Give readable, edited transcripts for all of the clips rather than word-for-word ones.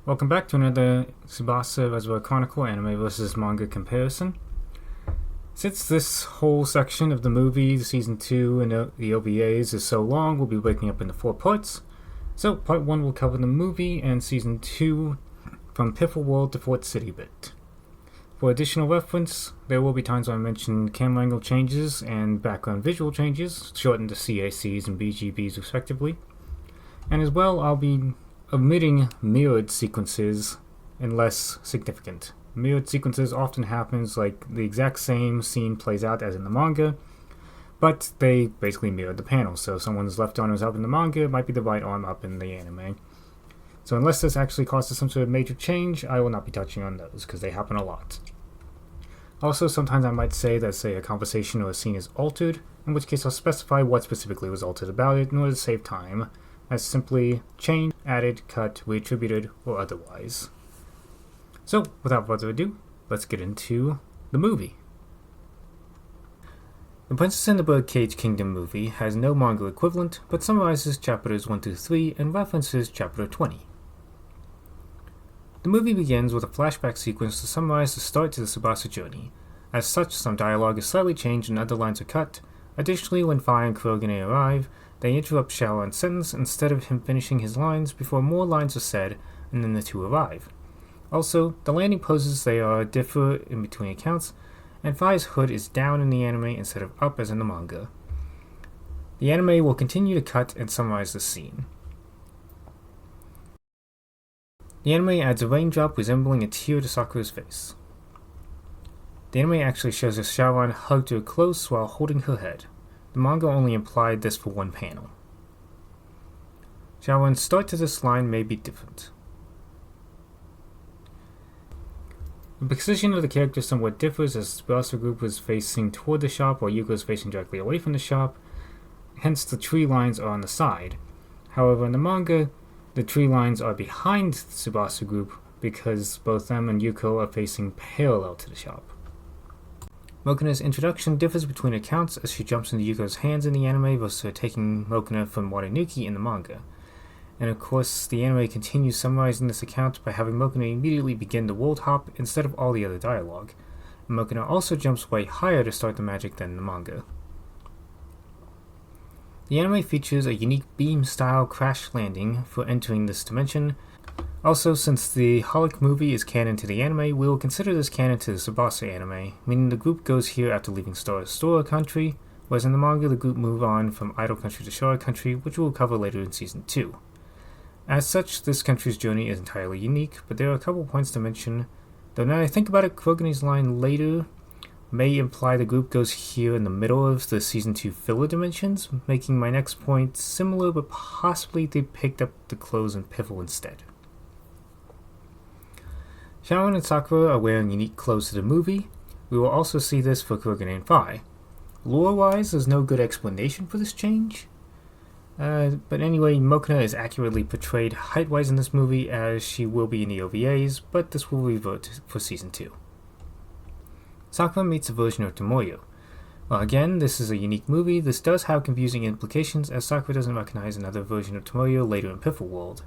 Welcome back to another Tsubasa RESERVoir CHRoNiCLE anime versus manga comparison. Since this whole section of the movie, the Season 2 and the OVAs is so long, we'll be breaking up into 4 parts. So, Part 1 will cover the movie and Season 2 from Piffle World to Fort City Bit. For additional reference, there will be times when I mention camera angle changes and background visual changes, shortened to CACs and BGBs respectively. And as well, I'll be omitting mirrored sequences unless significant. Mirrored sequences often happens like the exact same scene plays out as in the manga, but they basically mirrored the panel. So if someone's left arm is up in the manga, it might be the right arm up in the anime. So unless this actually causes some sort of major change, I will not be touching on those because they happen a lot. Also, sometimes I might say that, say, a conversation or a scene is altered, in which case I'll specify what specifically was altered about it in order to save time, as simply changed, added, cut, reattributed, or otherwise. So, without further ado, let's get into the movie. The Princess and the Birdcage Kingdom movie has no manga equivalent, but summarizes chapters 1 through 3 and references chapter 20. The movie begins with a flashback sequence to summarize the start to the Tsubasa journey. As such, some dialogue is slightly changed and other lines are cut. Additionally, when Fi and CHRoNiCLE arrive, they interrupt Xiaoran's sentence instead of him finishing his lines before more lines are said, and then the two arrive. Also, the landing poses differ in between accounts, and Fi's hood is down in the anime instead of up as in the manga. The anime will continue to cut and summarize the scene. The anime adds a raindrop resembling a tear to Sakura's face. The anime actually shows Xiaoran hugged her close while holding her head. The manga only implied this for one panel. Xiaoran's start to this line may be different. The position of the character somewhat differs as the Tsubasa group was facing toward the shop while Yuko is facing directly away from the shop, hence the tree lines are on the side. However, in the manga, the tree lines are behind the Tsubasa group because both them and Yuko are facing parallel to the shop. Mokuna's introduction differs between accounts as she jumps into Yuko's hands in the anime versus her taking Mokuna from Watanuki in the manga. And of course, the anime continues summarizing this account by having Mokuna immediately begin the world hop instead of all the other dialogue. And Mokuna also jumps way higher to start the magic than in the manga. The anime features a unique beam-style crash landing for entering this dimension. Also, since the Holic movie is canon to the anime, we will consider this canon to the Tsubasa anime, meaning the group goes here after leaving Stora country, whereas in the manga the group move on from Idle country to Shora country, which we will cover later in Season 2. As such, this country's journey is entirely unique, but there are a couple points to mention, though now that I think about it, CHRoNiCLE's line later may imply the group goes here in the middle of the Season 2 filler dimensions, making my next point similar, but possibly they picked up the clothes in Piffle instead. Xiaoran and Sakura are wearing unique clothes to the movie. We will also see this for CHRoNiCLE and Fi. Lore-wise, there's no good explanation for this change. But anyway, Mokuna is accurately portrayed height-wise in this movie as she will be in the OVAs, but this will revert for Season 2. Sakura meets a version of Tomoyo. While again, this is a unique movie, this does have confusing implications as Sakura doesn't recognize another version of Tomoyo later in Piffle World.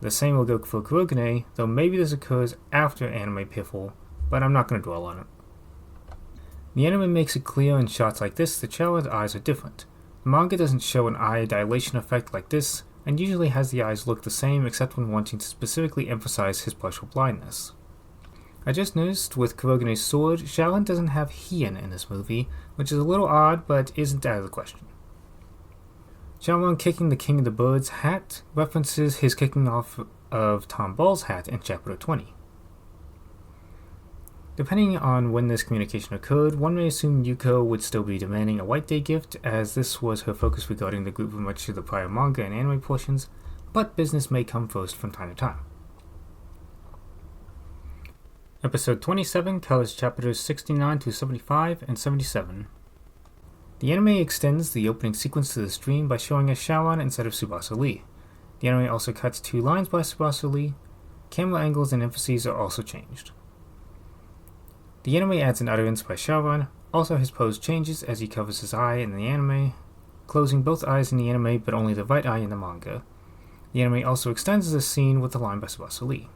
The same will go for CHRoNiCLE, though maybe this occurs after anime Piffle, but I'm not going to dwell on it. The anime makes it clear in shots like this that Xiaoran's eyes are different. The manga doesn't show an eye dilation effect like this, and usually has the eyes look the same except when wanting to specifically emphasize his partial blindness. I just noticed with CHRoNiCLE's sword, Xiaoran doesn't have Hien in this movie, which is a little odd, but isn't out of the question. Xiaoran kicking the King of the Birds hat references his kicking off of Tom Ball's hat in chapter 20. Depending on when this communication occurred, one may assume Yuko would still be demanding a White Day gift, as this was her focus regarding the group for much of the prior manga and anime portions, but business may come first from time to time. Episode 27 covers chapters 69 to 75 and 77. The anime extends the opening sequence to the stream by showing us Xiaoran instead of Tsubasa Lee. The anime also cuts 2 lines by Tsubasa Lee. Camera angles and emphases are also changed. The anime adds an utterance by Xiaoran, also his pose changes as he covers his eye in the anime, closing both eyes in the anime but only the right eye in the manga. The anime also extends this scene with a line by Tsubasa Lee.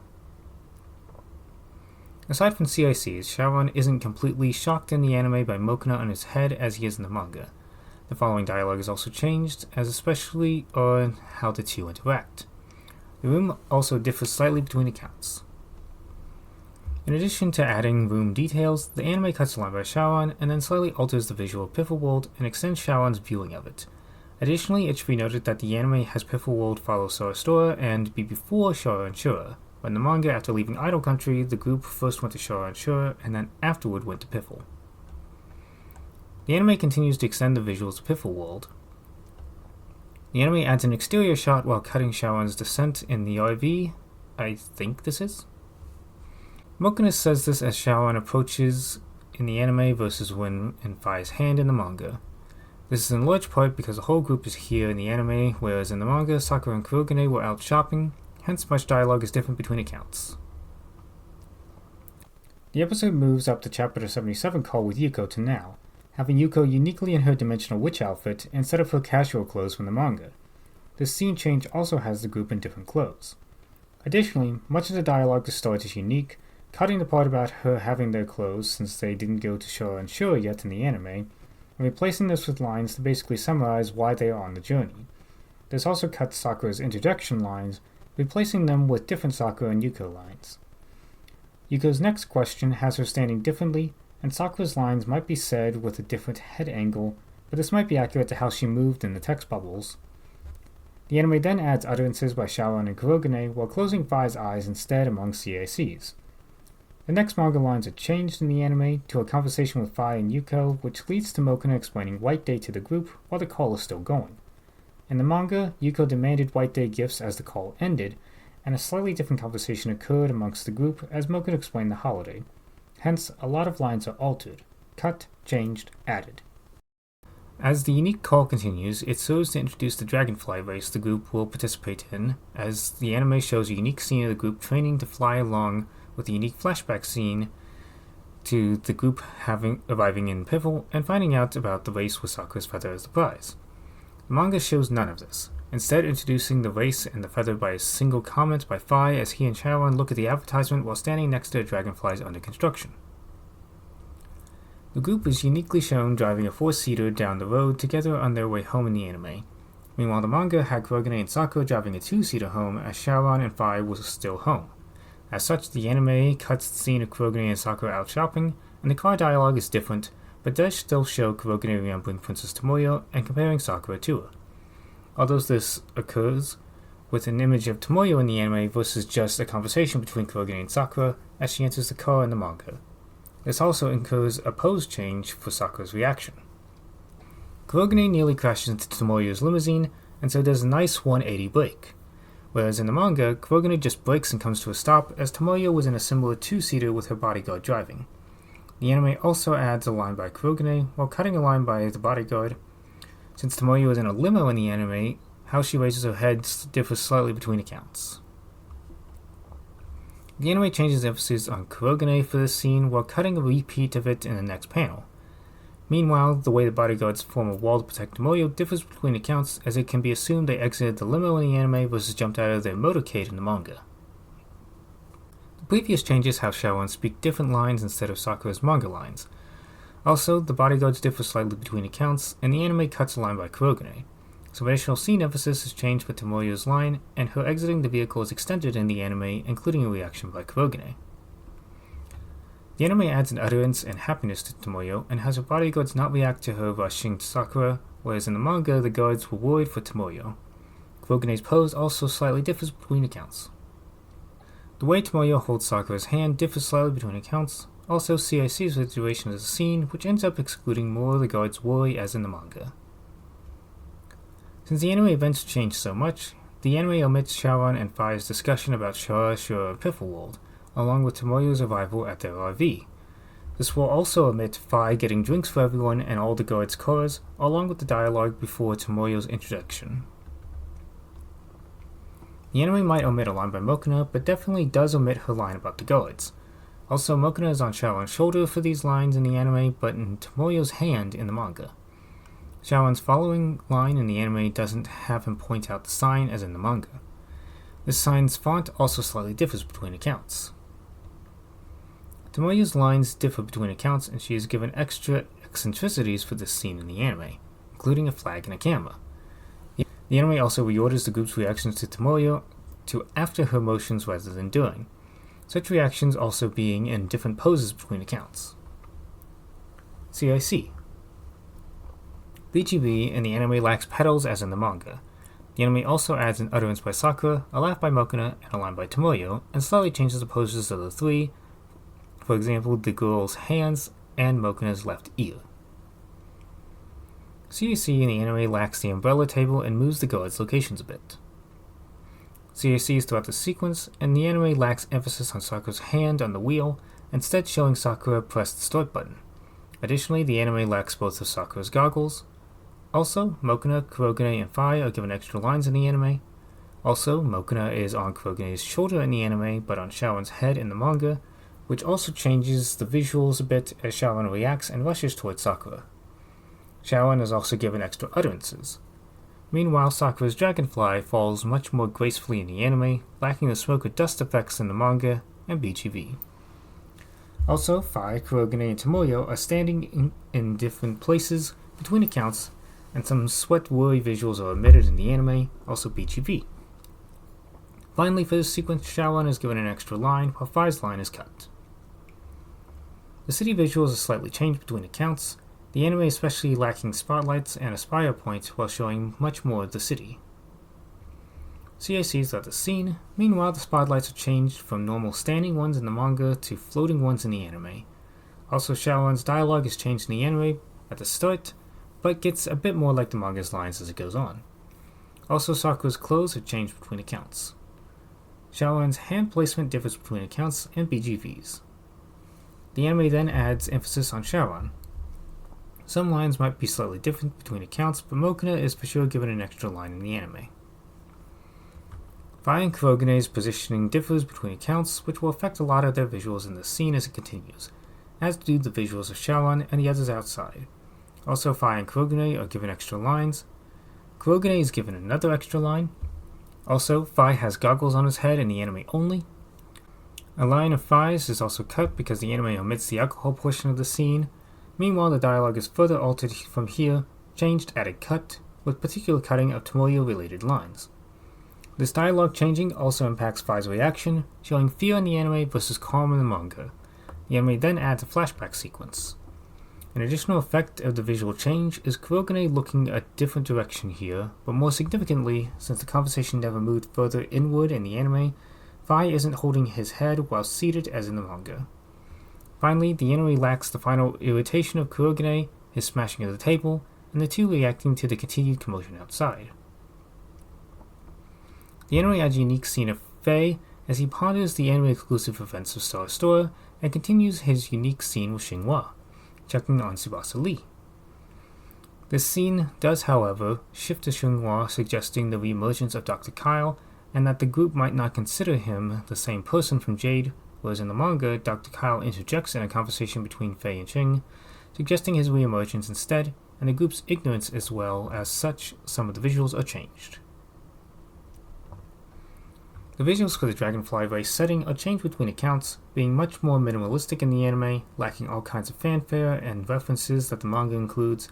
Aside from CICs, Sharon isn't completely shocked in the anime by Mokuna on his head as he is in the manga. The following dialogue is also changed, as especially on how the two interact. The room also differs slightly between accounts. In addition to adding room details, the anime cuts a line by Sharon and then slightly alters the visual Piffle World and extends Sharon's viewing of it. Additionally, it should be noted that the anime has Piffle World follow Sora Stora and be before Shura and Shura, but in the manga, after leaving Idol Country, the group first went to Shura and Shura and then afterward went to Piffle. The anime continues to extend the visuals of Piffle World. The anime adds an exterior shot while cutting Sharon's descent in the RV, I think this is. Mokuna says this as Sharon approaches in the anime versus when in Fai's hand in the manga. This is in large part because the whole group is here in the anime, whereas in the manga, Sakura and Kurogane were out shopping, hence much dialogue is different between accounts. The episode moves up to chapter 77 call with Yuko to now, having Yuko uniquely in her dimensional witch outfit instead of her casual clothes from the manga. This scene change also has the group in different clothes. Additionally, much of the dialogue to start is unique, cutting the part about her having their clothes since they didn't go to Shura and Shura yet in the anime, and replacing this with lines to basically summarize why they are on the journey. This also cuts Sakura's introduction lines, replacing them with different Sakura and Yuko lines. Yuko's next question has her standing differently, and Sakura's lines might be said with a different head angle, but this might be accurate to how she moved in the text bubbles. The anime then adds utterances by Sharon and Kurogane while closing Fai's eyes instead among CACs. The next manga lines are changed in the anime to a conversation with Fai and Yuko, which leads to Mokuna explaining White Day to the group while the call is still going. In the manga, Yuko demanded White Day gifts as the call ended, and a slightly different conversation occurred amongst the group as Mokuna explained the holiday. Hence, a lot of lines are altered, cut, changed, added. As the unique call continues, it serves to introduce the Dragonfly race the group will participate in, as the anime shows a unique scene of the group training to fly along with a unique flashback scene to the group arriving in Piffle and finding out about the race with Sakura's feather as the prize. The manga shows none of this, instead introducing the race and the feather by a single comment by Fai as he and Sharon look at the advertisement while standing next to the dragonflies under construction. The group is uniquely shown driving a 4-seater down the road together on their way home in the anime. Meanwhile, the manga had Kurogane and Sakura driving a 2-seater home as Sharon and Fai were still home. As such, the anime cuts the scene of Kurogane and Sakura out shopping, and the car dialogue is different, but does still show Kurogane remembering Princess Tomoyo and comparing Sakura to her. Although this occurs with an image of Tomoyo in the anime versus just a conversation between Kurogane and Sakura as she enters the car in the manga. This also incurs a pose change for Sakura's reaction. Kurogane nearly crashes into Tomoyo's limousine, and so does a nice 180 brake. Whereas in the manga, Kurogane just brakes and comes to a stop as Tomoyo was in a similar 2-seater with her bodyguard driving. The anime also adds a line by Kurogane while cutting a line by the bodyguard. Since Tomoyo is in a limo in the anime, how she raises her head differs slightly between accounts. The anime changes emphasis on Kurogane for this scene while cutting a repeat of it in the next panel. Meanwhile, the way the bodyguards form a wall to protect Tomoyo differs between accounts, as it can be assumed they exited the limo in the anime versus jumped out of their motorcade in the manga. The previous changes have Sharon speak different lines instead of Sakura's manga lines. Also, the bodyguards differ slightly between accounts, and the anime cuts a line by Kurogane. Some additional scene emphasis is changed with Tomoyo's line, and her exiting the vehicle is extended in the anime, including a reaction by Kurogane. The anime adds an utterance and happiness to Tomoyo, and has her bodyguards not react to her rushing to Sakura, whereas in the manga the guards were worried for Tomoyo. Kurogane's pose also slightly differs between accounts. The way Tomoyo holds Sakura's hand differs slightly between accounts. Also, CIC's situation is a scene, which ends up excluding more of the guards' worry as in the manga. Since the anime events change so much, the anime omits Sharon and Fai's discussion about Shura and Piffle World, along with Tomoyo's arrival at their RV. This will also omit Fai getting drinks for everyone and all the guards' cars, along with the dialogue before Tomoyo's introduction. The anime might omit a line by Mokuna, but definitely does omit her line about the guards. Also, Mokuna is on Sharon's shoulder for these lines in the anime, but in Tomoyo's hand in the manga. Sharon's following line in the anime doesn't have him point out the sign as in the manga. This sign's font also slightly differs between accounts. Tomoyo's lines differ between accounts, and she is given extra eccentricities for this scene in the anime, including a flag and a camera. The anime also reorders the group's reactions to Tomoyo to after her motions rather than during, such reactions also being in different poses between accounts. CIC. BGB in the anime lacks petals as in the manga. The anime also adds an utterance by Sakura, a laugh by Mokuna, and a line by Tomoyo, and slightly changes the poses of the three, for example, the girl's hands and Mokuna's left ear. CAC in the anime lacks the umbrella table and moves the guards' locations a bit. CAC is throughout the sequence, and the anime lacks emphasis on Sakura's hand on the wheel, instead showing Sakura press the start button. Additionally, the anime lacks both of Sakura's goggles. Also, Mokuna, Kurogane, and Fai are given extra lines in the anime. Also, Mokuna is on Kurogane's shoulder in the anime, but on Shaoran's head in the manga, which also changes the visuals a bit as Shaoran reacts and rushes towards Sakura. Shaoran is also given extra utterances. Meanwhile, Sakura's dragonfly falls much more gracefully in the anime, lacking the smoke or dust effects in the manga and BGV. Also, Fai, Kurogane, and Tomoyo are standing in different places between accounts, and some sweat-worry visuals are omitted in the anime, also BGV. Finally, for this sequence, Shaoran is given an extra line, while Fai's line is cut. The city visuals are slightly changed between accounts, the anime especially lacking spotlights and a spire point while showing much more of the city. CICs are the scene. Meanwhile, the spotlights are changed from normal standing ones in the manga to floating ones in the anime. Also, Shaoran's dialogue is changed in the anime at the start, but gets a bit more like the manga's lines as it goes on. Also, Sakura's clothes are changed between accounts. Shaoran's hand placement differs between accounts and BGVs. The anime then adds emphasis on Shaoran. Some lines might be slightly different between accounts, but Mokuna is for sure given an extra line in the anime. Fai and Kurogane's positioning differs between accounts, which will affect a lot of their visuals in the scene as it continues, as do the visuals of Shaoran and the others outside. Also, Fai and Kurogane are given extra lines. Kurogane is given another extra line. Also, Fai has goggles on his head in the anime only. A line of Fai's is also cut because the anime omits the alcohol portion of the scene. Meanwhile, the dialogue is further altered from here, changed, added cut, with particular cutting of Tomoyo-related lines. This dialogue changing also impacts Fai's reaction, showing fear in the anime versus calm in the manga. The anime then adds a flashback sequence. An additional effect of the visual change is Kurogane looking a different direction here, but more significantly, since the conversation never moved further inward in the anime, Fai isn't holding his head while seated as in the manga. Finally, the anime lacks the final irritation of Kurogane, his smashing of the table, and the two reacting to the continued commotion outside. The anime adds a unique scene of Faye as he ponders the anime-exclusive events of Star Restorer and continues his unique scene with Xinhua, checking on Tsubasa Lee. This scene does, however, shift to Xinhua, suggesting the re-emergence of Dr. Kyle and that the group might not consider him the same person from Jade, whereas in the manga, Dr. Kyle interjects in a conversation between Faye and Xing, suggesting his re-emergence instead, and the group's ignorance as well. As such, some of the visuals are changed. The visuals for the Dragonfly race setting are changed between accounts, being much more minimalistic in the anime, lacking all kinds of fanfare and references that the manga includes,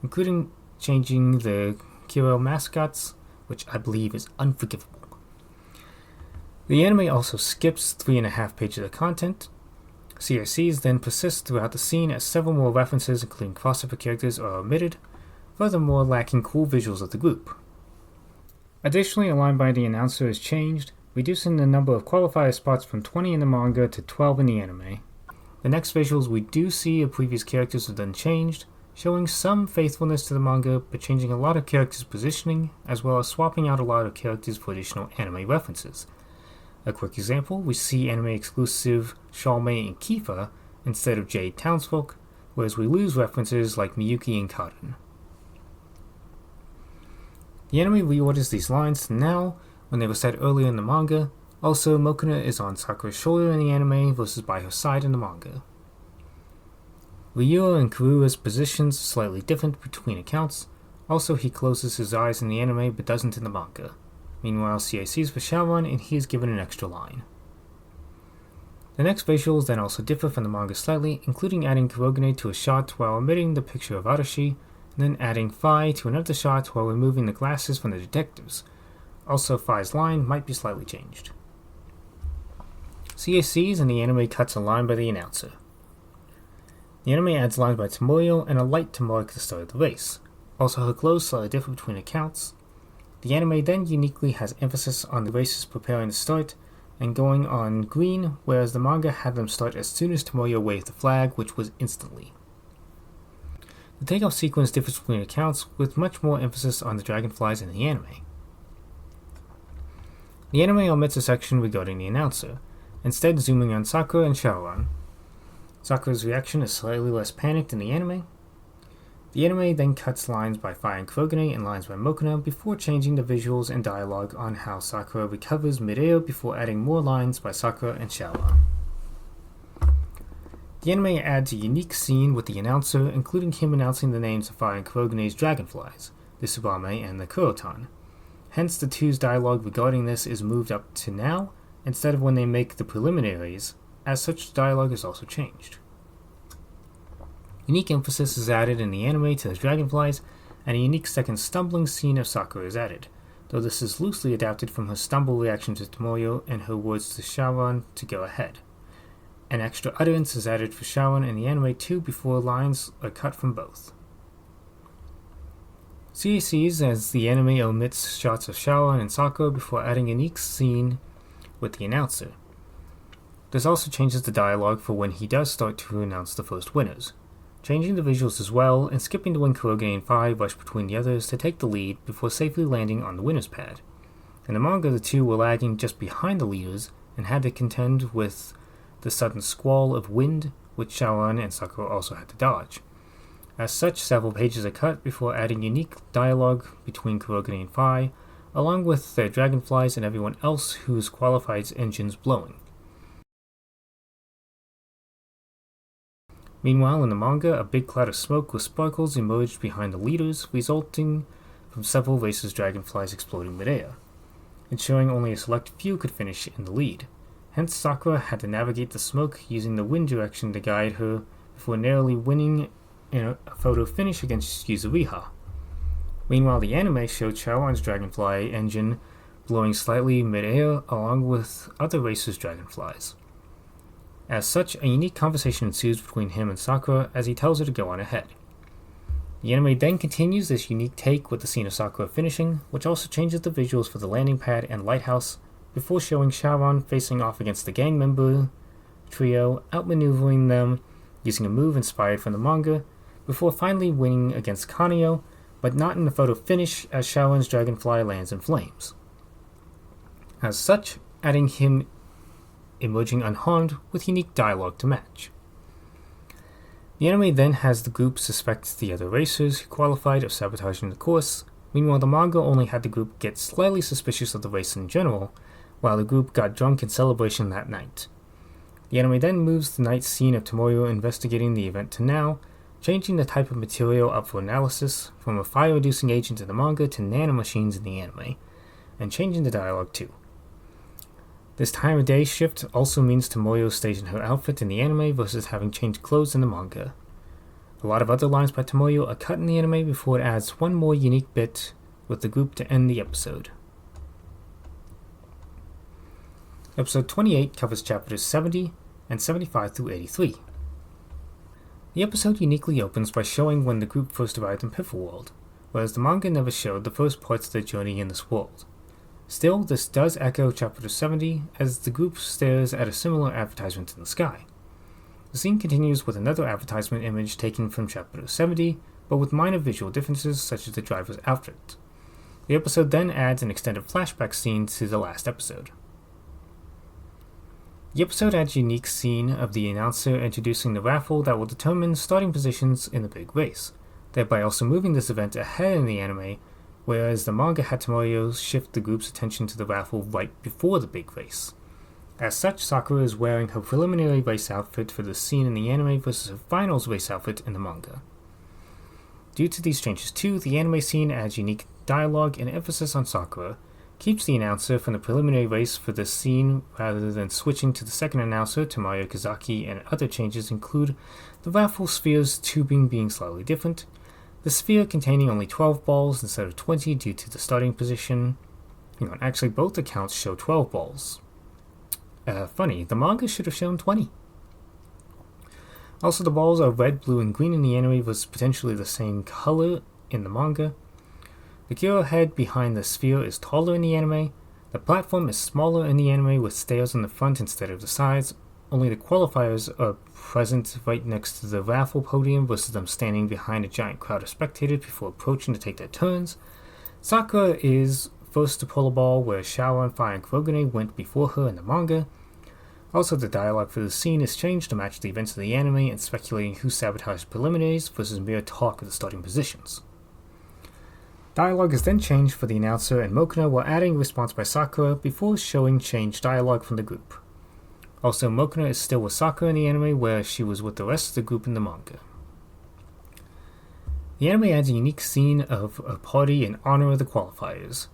including changing the Kiro mascots, which I believe is unforgivable. The anime also skips 3.5 pages of content. CRCs then persist throughout the scene as several more references, including crossover characters, are omitted, furthermore lacking cool visuals of the group. Additionally, a line by the announcer is changed, reducing the number of qualifier spots from 20 in the manga to 12 in the anime. The next visuals we do see of previous characters are then changed, showing some faithfulness to the manga, but changing a lot of characters' positioning, as well as swapping out a lot of characters for additional anime references. A quick example, we see anime-exclusive Shalmei and Kifa instead of Jade Townsfolk, whereas we lose references like Miyuki and Karin. The anime reorders these lines to now, when they were said earlier in the manga. Also, Mokuna is on Sakura's shoulder in the anime versus by her side in the manga. Ryua and Kurura's positions are slightly different between accounts. Also, he closes his eyes in the anime but doesn't in the manga. Meanwhile, CIC's for Shaoran and he is given an extra line. The next visuals then also differ from the manga slightly, including adding Kurogane to a shot while omitting the picture of Arashi, and then adding Phi to another shot while removing the glasses from the detectives. Also, Phi's line might be slightly changed. CACs and the anime cuts a line by the announcer. The anime adds lines by Tomoyo and a light to mark the start of the race. Also, her clothes slightly differ between accounts. The anime then uniquely has emphasis on the races preparing to start and going on green, whereas the manga had them start as soon as Tomoyo waved the flag, which was instantly. The takeoff sequence differs between accounts, with much more emphasis on the dragonflies in the anime. The anime omits a section regarding the announcer, instead zooming on Sakura and Shaoran. Sakura's reaction is slightly less panicked in the anime. The anime then cuts lines by Phi and Kurogane and lines by Mokuna before changing the visuals and dialogue on how Sakura recovers midair before adding more lines by Sakura and Shaoran. The anime adds a unique scene with the announcer, including him announcing the names of Phi and Kurogane's dragonflies, the Tsubame and the Kurotan. Hence, the two's dialogue regarding this is moved up to now, instead of when they make the preliminaries, as such dialogue is also changed. Unique emphasis is added in the anime to the dragonflies, and a unique second stumbling scene of Sakura is added, though this is loosely adapted from her stumble reaction to Tomoyo and her words to Shaoran to go ahead. An extra utterance is added for Shaoran in the anime too before lines are cut from both. CACs as the anime omits shots of Shaoran and Sakura before adding a unique scene with the announcer. This also changes the dialogue for when he does start to announce the first winners, changing the visuals as well and skipping to when Kurogane and Phi rush between the others to take the lead before safely landing on the winner's pad. In the manga, the two were lagging just behind the leaders and had to contend with the sudden squall of wind, which Shaoran and Sakura also had to dodge. As such, several pages are cut before adding unique dialogue between Kurogane and Phi, along with their dragonflies and everyone else whose qualified engines blowing. Meanwhile, in the manga, a big cloud of smoke with sparkles emerged behind the leaders, resulting from several races' dragonflies exploding midair, ensuring only a select few could finish in the lead. Hence, Sakura had to navigate the smoke using the wind direction to guide her before narrowly winning in a photo finish against Yuzuriha. Meanwhile, the anime showed Shaoran's dragonfly engine blowing slightly midair along with other races' dragonflies. As such, a unique conversation ensues between him and Sakura as he tells her to go on ahead. The anime then continues this unique take with the scene of Sakura finishing, which also changes the visuals for the landing pad and lighthouse, before showing Shaoran facing off against the gang member trio, outmaneuvering them using a move inspired from the manga, before finally winning against Kaneo, but not in the photo finish as Shaoran's dragonfly lands in flames. As such, adding him emerging unharmed with unique dialogue to match. The anime then has the group suspect the other racers who qualified of sabotaging the course. Meanwhile, the manga only had the group get slightly suspicious of the race in general, while the group got drunk in celebration that night. The anime then moves the night scene of Tomoyo investigating the event to now, changing the type of material up for analysis from a fire-reducing agent in the manga to nanomachines in the anime, and changing the dialogue too. This time of day shift also means Tomoyo stays in her outfit in the anime versus having changed clothes in the manga. A lot of other lines by Tomoyo are cut in the anime before it adds one more unique bit with the group to end the episode. Episode 28 covers chapters 70 and 75 through 83. The episode uniquely opens by showing when the group first arrived in Piffleworld, whereas the manga never showed the first parts of their journey in this world. Still, this does echo chapter 70 as the group stares at a similar advertisement in the sky. The scene continues with another advertisement image taken from chapter 70, but with minor visual differences such as the driver's outfit. The episode then adds an extended flashback scene to the last episode. The episode adds a unique scene of the announcer introducing the raffle that will determine starting positions in the big race, thereby also moving this event ahead in the anime, whereas the manga had Tomoyo shift the group's attention to the raffle right before the big race. As such, Sakura is wearing her preliminary race outfit for the scene in the anime versus her finals race outfit in the manga. Due to these changes too, the anime scene adds unique dialogue and emphasis on Sakura, keeps the announcer from the preliminary race for this scene rather than switching to the second announcer, Tomoyo Kazaki, and other changes include the raffle sphere's tubing being slightly different, the sphere containing only 12 balls instead of 20 due to the starting position. Actually both accounts show 12 balls. Funny, the manga should have shown 20. Also, the balls are red, blue, and green in the anime was potentially the same color in the manga. The Gyro head behind the sphere is taller in the anime. The platform is smaller in the anime with stairs on the front instead of the sides. Only the qualifiers are present right next to the raffle podium versus them standing behind a giant crowd of spectators before approaching to take their turns. Sakura is first to pull a ball where Shaoran, Fire, and Kurogane went before her in the manga. Also, the dialogue for the scene is changed to match the events of the anime and speculating who sabotaged preliminaries versus mere talk of the starting positions. Dialogue is then changed for the announcer and Mokuna while adding a response by Sakura before showing changed dialogue from the group. Also, Mokuna is still with Sakura in the anime where she was with the rest of the group in the manga. The anime adds a unique scene of a party in honor of the qualifiers.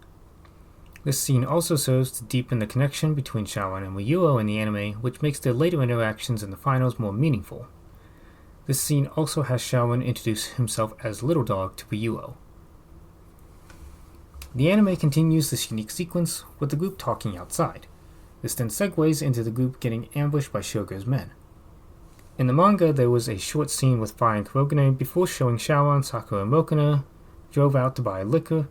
This scene also serves to deepen the connection between Shaoran and Ryuo in the anime, which makes their later interactions in the finals more meaningful. This scene also has Shaoran introduce himself as Little Dog to Ryuo. The anime continues this unique sequence with the group talking outside. This then segues into the group getting ambushed by Shogo's men. In the manga, there was a short scene with Fire and Kurogane before showing Shaoran, Sakura, and Mokuna drove out to buy liquor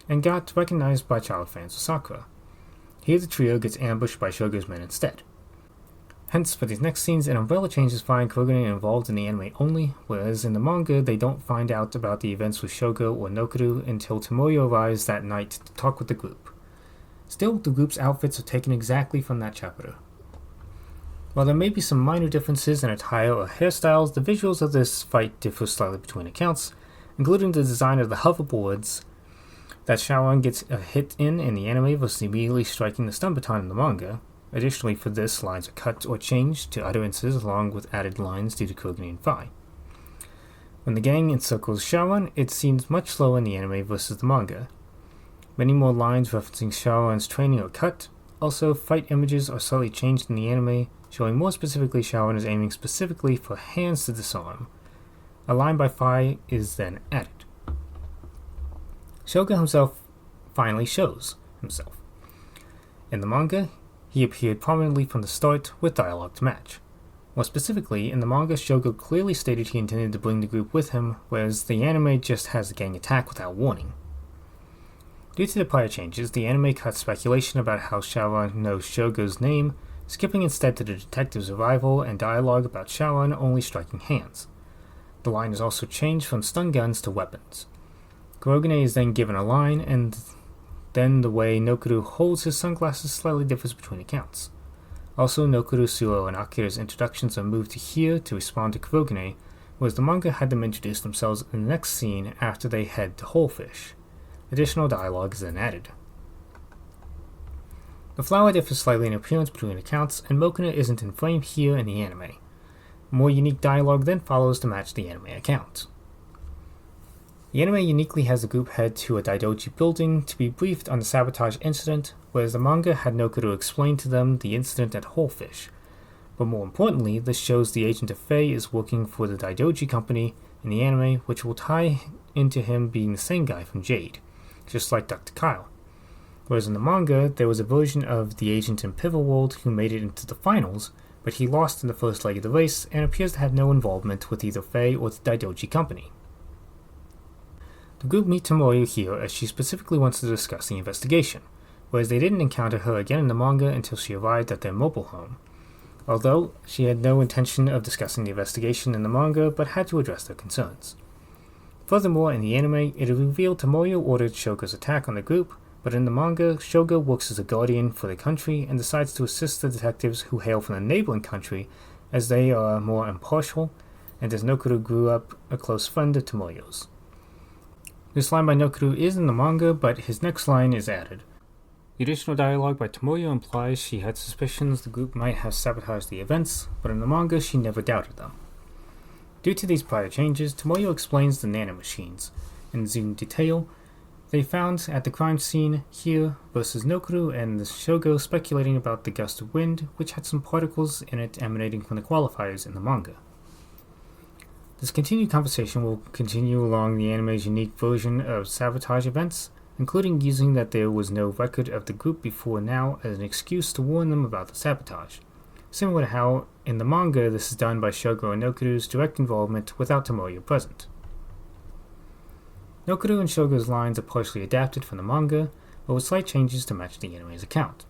and got recognized by child fans of Sakura. Here the trio gets ambushed by Shogo's men instead. Hence, for these next scenes, an umbrella changes Fire and Kurogane involved in the anime only, whereas in the manga they don't find out about the events with Shogo or Nokuru until Tomoyo arrives that night to talk with the group. Still, the group's outfits are taken exactly from that chapter. While there may be some minor differences in attire or hairstyles, the visuals of this fight differ slightly between accounts, including the design of the hoverboards that Shaoran gets a hit in the anime versus immediately striking the stun baton in the manga. Additionally, for this, lines are cut or changed to utterances along with added lines due to Kurogane and Fai. When the gang encircles Shaoran, it seems much slower in the anime versus the manga. Many more lines referencing Shaoran's training are cut. Also, fight images are slightly changed in the anime, showing more specifically Shaoran is aiming specifically for hands to disarm. A line by Fai is then added. Shogo himself finally shows himself. In the manga, he appeared prominently from the start with dialogue to match. More specifically, in the manga, Shogo clearly stated he intended to bring the group with him, whereas the anime just has the gang attack without warning. Due to the prior changes, the anime cuts speculation about how Shaoran knows Shogo's name, skipping instead to the detective's arrival and dialogue about Shaoran only striking hands. The line is also changed from stun guns to weapons. Kurogane is then given a line, and then the way Nokuru holds his sunglasses slightly differs between accounts. Also, Nokuru, Suo, and Akira's introductions are moved to here to respond to Kurogane, whereas the manga had them introduce themselves in the next scene after they head to Wholefish. Additional dialogue is then added. The flower differs slightly in appearance between accounts, and Mokuna isn't in frame here in the anime. More unique dialogue then follows to match the anime account. The anime uniquely has the group head to a Daidoji building to be briefed on the sabotage incident, whereas the manga had Nokuru explain to them the incident at Wholefish. But more importantly, this shows the agent of Faye is working for the Daidoji company in the anime, which will tie into him being the same guy from Jade, just like Dr. Kyle. Whereas in the manga, there was a version of the agent in Pivot World who made it into the finals, but he lost in the first leg of the race and appears to have no involvement with either Faye or the Daidoji company. The group meet Tomoyo here as she specifically wants to discuss the investigation, whereas they didn't encounter her again in the manga until she arrived at their mobile home. Although, she had no intention of discussing the investigation in the manga, but had to address their concerns. Furthermore, in the anime, it is revealed Tomoyo ordered Shogo's attack on the group, but in the manga, Shogo works as a guardian for the country and decides to assist the detectives who hail from the neighboring country, as they are more impartial, and as Nokuru grew up a close friend of Tomoyo's. This line by Nokuru is in the manga, but his next line is added. The additional dialogue by Tomoyo implies she had suspicions the group might have sabotaged the events, but in the manga she never doubted them. Due to these prior changes, Tomoyo explains the nanomachines in detail. They found at the crime scene Hir versus Nokuru and the Shogo speculating about the gust of wind, which had some particles in it emanating from the qualifiers in the manga. This continued conversation will continue along the anime's unique version of sabotage events, including using that there was no record of the group before now as an excuse to warn them about the sabotage, similar to how in the manga this is done by Shogo and Nokuru's direct involvement without Tomoyo present. Nokuru and Shogo's lines are partially adapted from the manga, but with slight changes to match the anime's account.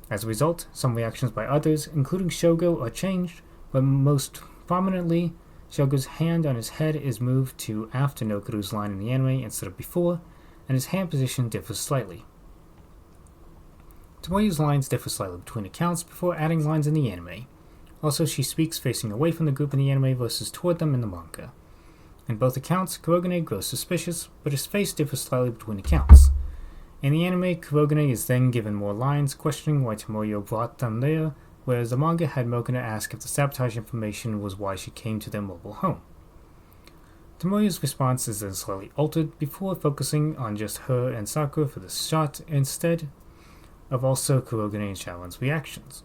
As a result, some reactions by others, including Shogo, are changed, but most prominently, Shogo's hand on his head is moved to after Nokuru's line in the anime instead of before, and his hand position differs slightly. Tomoyo's lines differ slightly between accounts before adding lines in the anime. Also, she speaks facing away from the group in the anime versus toward them in the manga. In both accounts, Kurogane grows suspicious, but his face differs slightly between accounts. In the anime, Kurogane is then given more lines questioning why Tomoyo brought them there, whereas the manga had Mokuna ask if the sabotage information was why she came to their mobile home. Tomoyo's response is then slightly altered before focusing on just her and Sakura for this shot instead of also Kurogane and Shaoran's reactions.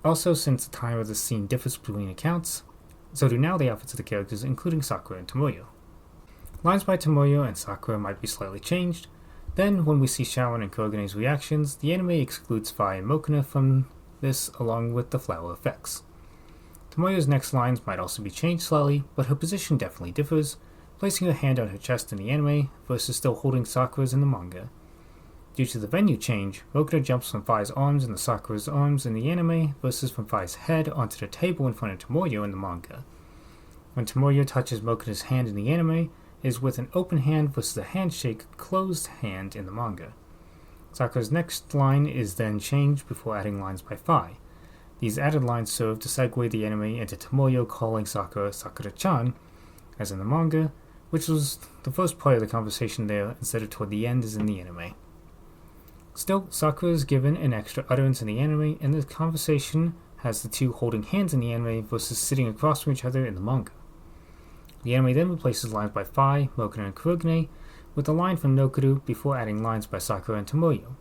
Also, since the time of the scene differs between accounts, so do now the outfits of the characters, including Sakura and Tomoyo. Lines by Tomoyo and Sakura might be slightly changed. Then, when we see Shaoran and Kurogane's reactions, the anime excludes Fi and Mokuna from this along with the flower effects. Tomoyo's next lines might also be changed slightly, but her position definitely differs, placing her hand on her chest in the anime versus still holding Sakura's in the manga. Due to the venue change, Mokuna jumps from Fi's arms into Sakura's arms in the anime versus from Fi's head onto the table in front of Tomoyo in the manga. When Tomoyo touches Mokuna's hand in the anime, it is with an open hand versus a handshake closed hand in the manga. Sakura's next line is then changed before adding lines by Fi. These added lines serve to segue the anime into Tomoyo calling Sakura Sakura-chan, as in the manga, which was the first part of the conversation there instead of toward the end as in the anime. Still, Sakura is given an extra utterance in the anime, and the conversation has the two holding hands in the anime versus sitting across from each other in the manga. The anime then replaces lines by Fi, Mokuna, and Kurogane with a line from Nokuru before adding lines by Sakura and Tomoyo.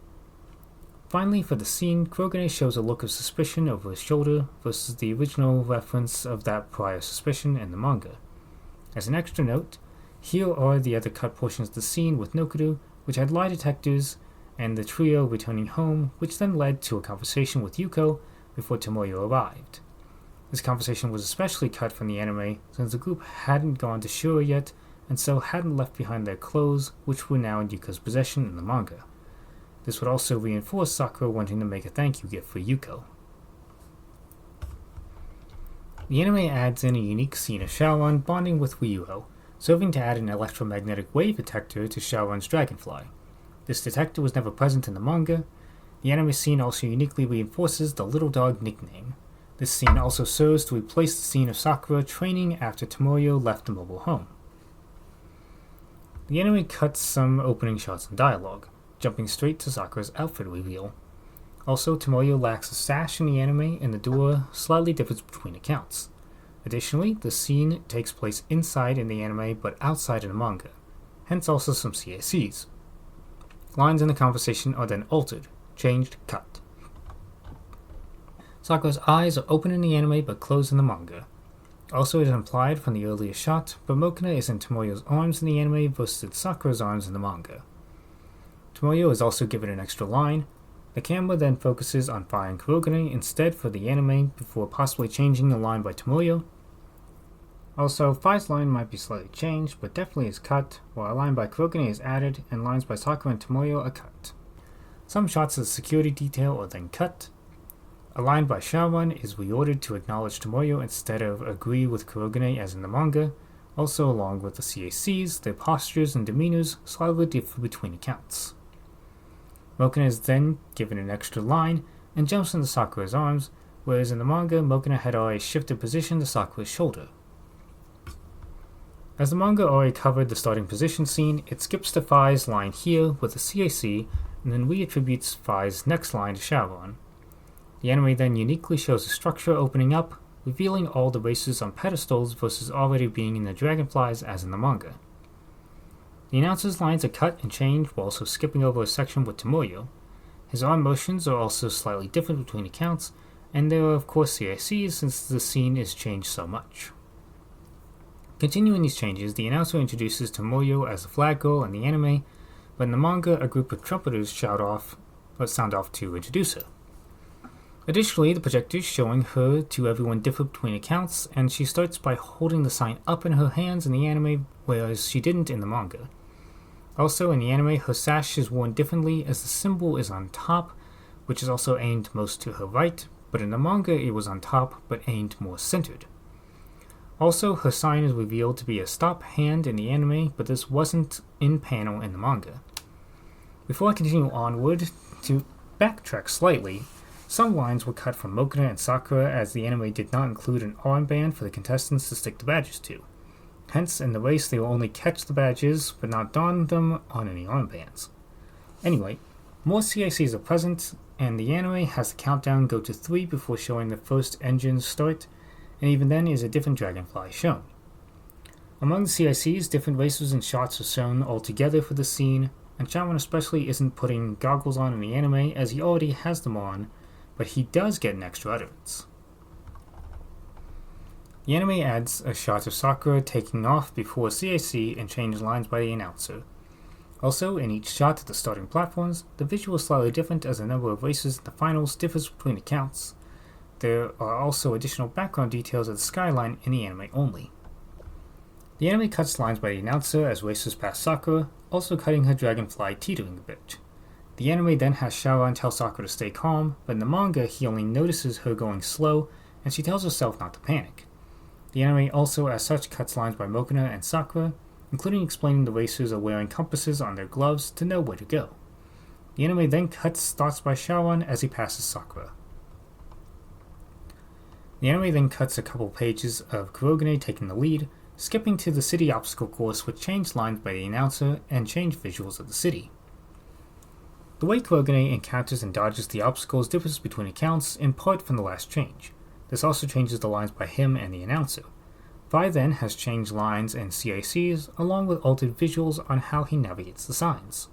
Finally, for the scene, Kurogane shows a look of suspicion over his shoulder versus the original reference of that prior suspicion in the manga. As an extra note, here are the other cut portions of the scene with Nokuru, which had lie detectors and the trio returning home, which then led to a conversation with Yuko before Tomoyo arrived. This conversation was especially cut from the anime since the group hadn't gone to Shura yet and so hadn't left behind their clothes, which were now in Yuko's possession in the manga. This would also reinforce Sakura wanting to make a thank you gift for Yuko. The anime adds in a unique scene of Shaoran bonding with Ryuho, serving to add an electromagnetic wave detector to Shaoran's dragonfly. This detector was never present in the manga. The anime scene also uniquely reinforces the little dog nickname. This scene also serves to replace the scene of Sakura training after Tomoyo left the mobile home. The anime cuts some opening shots and dialogue, jumping straight to Sakura's outfit reveal. Also, Tomoyo lacks a sash in the anime, and the door slightly differs between accounts. Additionally, the scene takes place inside in the anime but outside in the manga, hence also some CACs. Lines in the conversation are then altered, changed, cut. Sakura's eyes are open in the anime but closed in the manga. Also, it is implied from the earlier shot, but Mokuna is in Tomoyo's arms in the anime versus Sakura's arms in the manga. Tomoyo is also given an extra line. The camera then focuses on Fi and Kurogane instead for the anime before possibly changing the line by Tomoyo. Also, Fi's line might be slightly changed, but definitely is cut, while a line by Kurogane is added, and lines by Sakura and Tomoyo are cut. Some shots of the security detail are then cut. A line by Shaoran is reordered to acknowledge Tomoyo instead of agree with Kurogane as in the manga. Also, along with the CACs, their postures and demeanors slightly differ between accounts. Mokuna is then given an extra line and jumps into Sakura's arms, whereas in the manga, Mokuna had already shifted position to Sakura's shoulder. As the manga already covered the starting position scene, it skips to Fi's line here with a CAC and then reattributes Fi's next line to Shaoran. The anime then uniquely shows a structure opening up, revealing all the races on pedestals versus already being in the dragonflies as in the manga. The announcer's lines are cut and changed while also skipping over a section with Tomoyo. His arm motions are also slightly different between accounts, and there are of course CICs since the scene is changed so much. Continuing these changes, the announcer introduces Tomoyo as the flag girl in the anime, but in the manga a group of trumpeters sound off to introduce her. Additionally, the projectors showing her to everyone differ between accounts, and she starts by holding the sign up in her hands in the anime, whereas she didn't in the manga. Also, in the anime, her sash is worn differently as the symbol is on top, which is also aimed most to her right, but in the manga it was on top but aimed more centered. Also, her sign is revealed to be a stop hand in the anime, but this wasn't in panel in the manga. Before I continue onward, to backtrack slightly, some lines were cut from Mokuna and Sakura as the anime did not include an armband for the contestants to stick the badges to. Hence, in the race they will only catch the badges, but not don them on any armbands. Anyway, more CICs are present, and the anime has the countdown go to 3 before showing the first engines start, and even then is a different dragonfly shown. Among the CICs, different races and shots are shown all together for the scene, and Shaman especially isn't putting goggles on in the anime as he already has them on, but he does get an extra utterance. The anime adds a shot of Sakura taking off before a CIC and changes lines by the announcer. Also, in each shot at the starting platforms, the visual is slightly different as the number of races in the finals differs between accounts. There are also additional background details of the skyline in the anime only. The anime cuts lines by the announcer as races pass Sakura, also cutting her dragonfly teetering a bit. The anime then has Shaoran tell Sakura to stay calm, but in the manga he only notices her going slow, and she tells herself not to panic. The anime also as such cuts lines by Mokuna and Sakura, including explaining the racers are wearing compasses on their gloves to know where to go. The anime then cuts thoughts by Shaoran as he passes Sakura. The anime then cuts a couple pages of Kurogane taking the lead, skipping to the city obstacle course with changed lines by the announcer and changed visuals of the city. The way Kurogane encounters and dodges the obstacles differs between accounts, in part from the last change. This also changes the lines by him and the announcer. Vi then has changed lines and CICs, along with altered visuals on how he navigates the signs.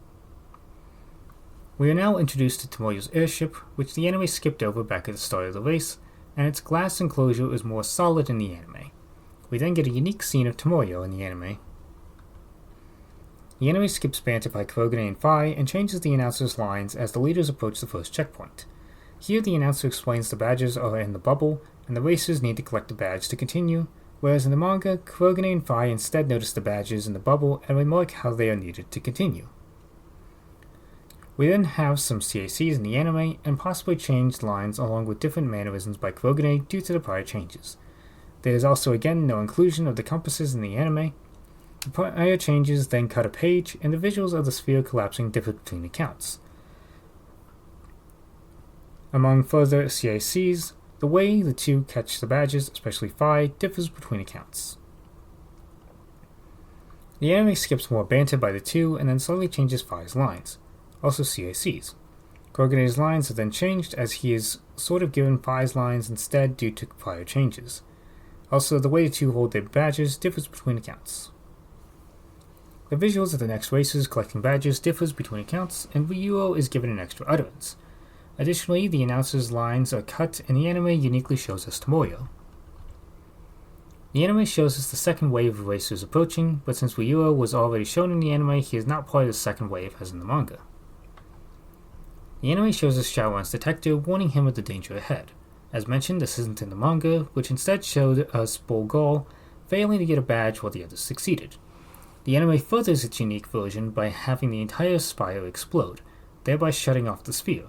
We are now introduced to Tomoyo's airship, which the anime skipped over back at the start of the race, and its glass enclosure is more solid in the anime. We then get a unique scene of Tomoyo in the anime. The anime skips banter by Kurogane and Vi and changes the announcer's lines as the leaders approach the first checkpoint. Here the announcer explains the badges are in the bubble, and the racers need to collect the badge to continue, whereas in the manga, Kurogane and Vi instead notice the badges in the bubble and remark how they are needed to continue. We then have some CICs in the anime, and possibly changed lines along with different mannerisms by Kurogane due to the prior changes. There is also again no inclusion of the compasses in the anime. The prior changes then cut a page, and the visuals of the sphere collapsing differ between accounts. Among further CICs, the way the two catch the badges, especially Vi, differs between accounts. The anime skips more banter by the two and then slowly changes Vi's lines, also CICs. Kurogane's lines are then changed as he is sort of given Vi's lines instead due to prior changes. Also, the way the two hold their badges differs between accounts. The visuals of the next races collecting badges differs between accounts, and Ryuo is given an extra utterance. Additionally, the announcer's lines are cut, and the anime uniquely shows us Tomoyo. The anime shows us the second wave of racers approaching, but since Ryuo was already shown in the anime, he is not part of the second wave as in the manga. The anime shows us Shaoran's detector warning him of the danger ahead. As mentioned, this isn't in the manga, which instead showed us Bolgal failing to get a badge while the others succeeded. The anime furthers its unique version by having the entire spire explode, thereby shutting off the sphere,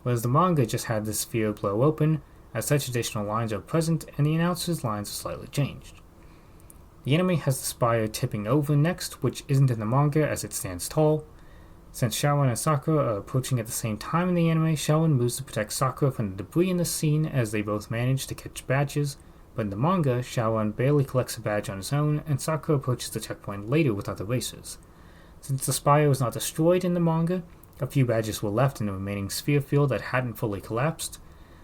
whereas the manga just had the sphere blow open, as such additional lines are present and the announcer's lines are slightly changed. The anime has the spire tipping over next, which isn't in the manga as it stands tall. Since Shaoran and Sakura are approaching at the same time in the anime, Shaoran moves to protect Sakura from the debris in the scene as they both manage to catch badges, but in the manga, Shaoran barely collects a badge on his own, and Sakura approaches the checkpoint later with other racers. Since the spire was not destroyed in the manga, a few badges were left in the remaining sphere field that hadn't fully collapsed,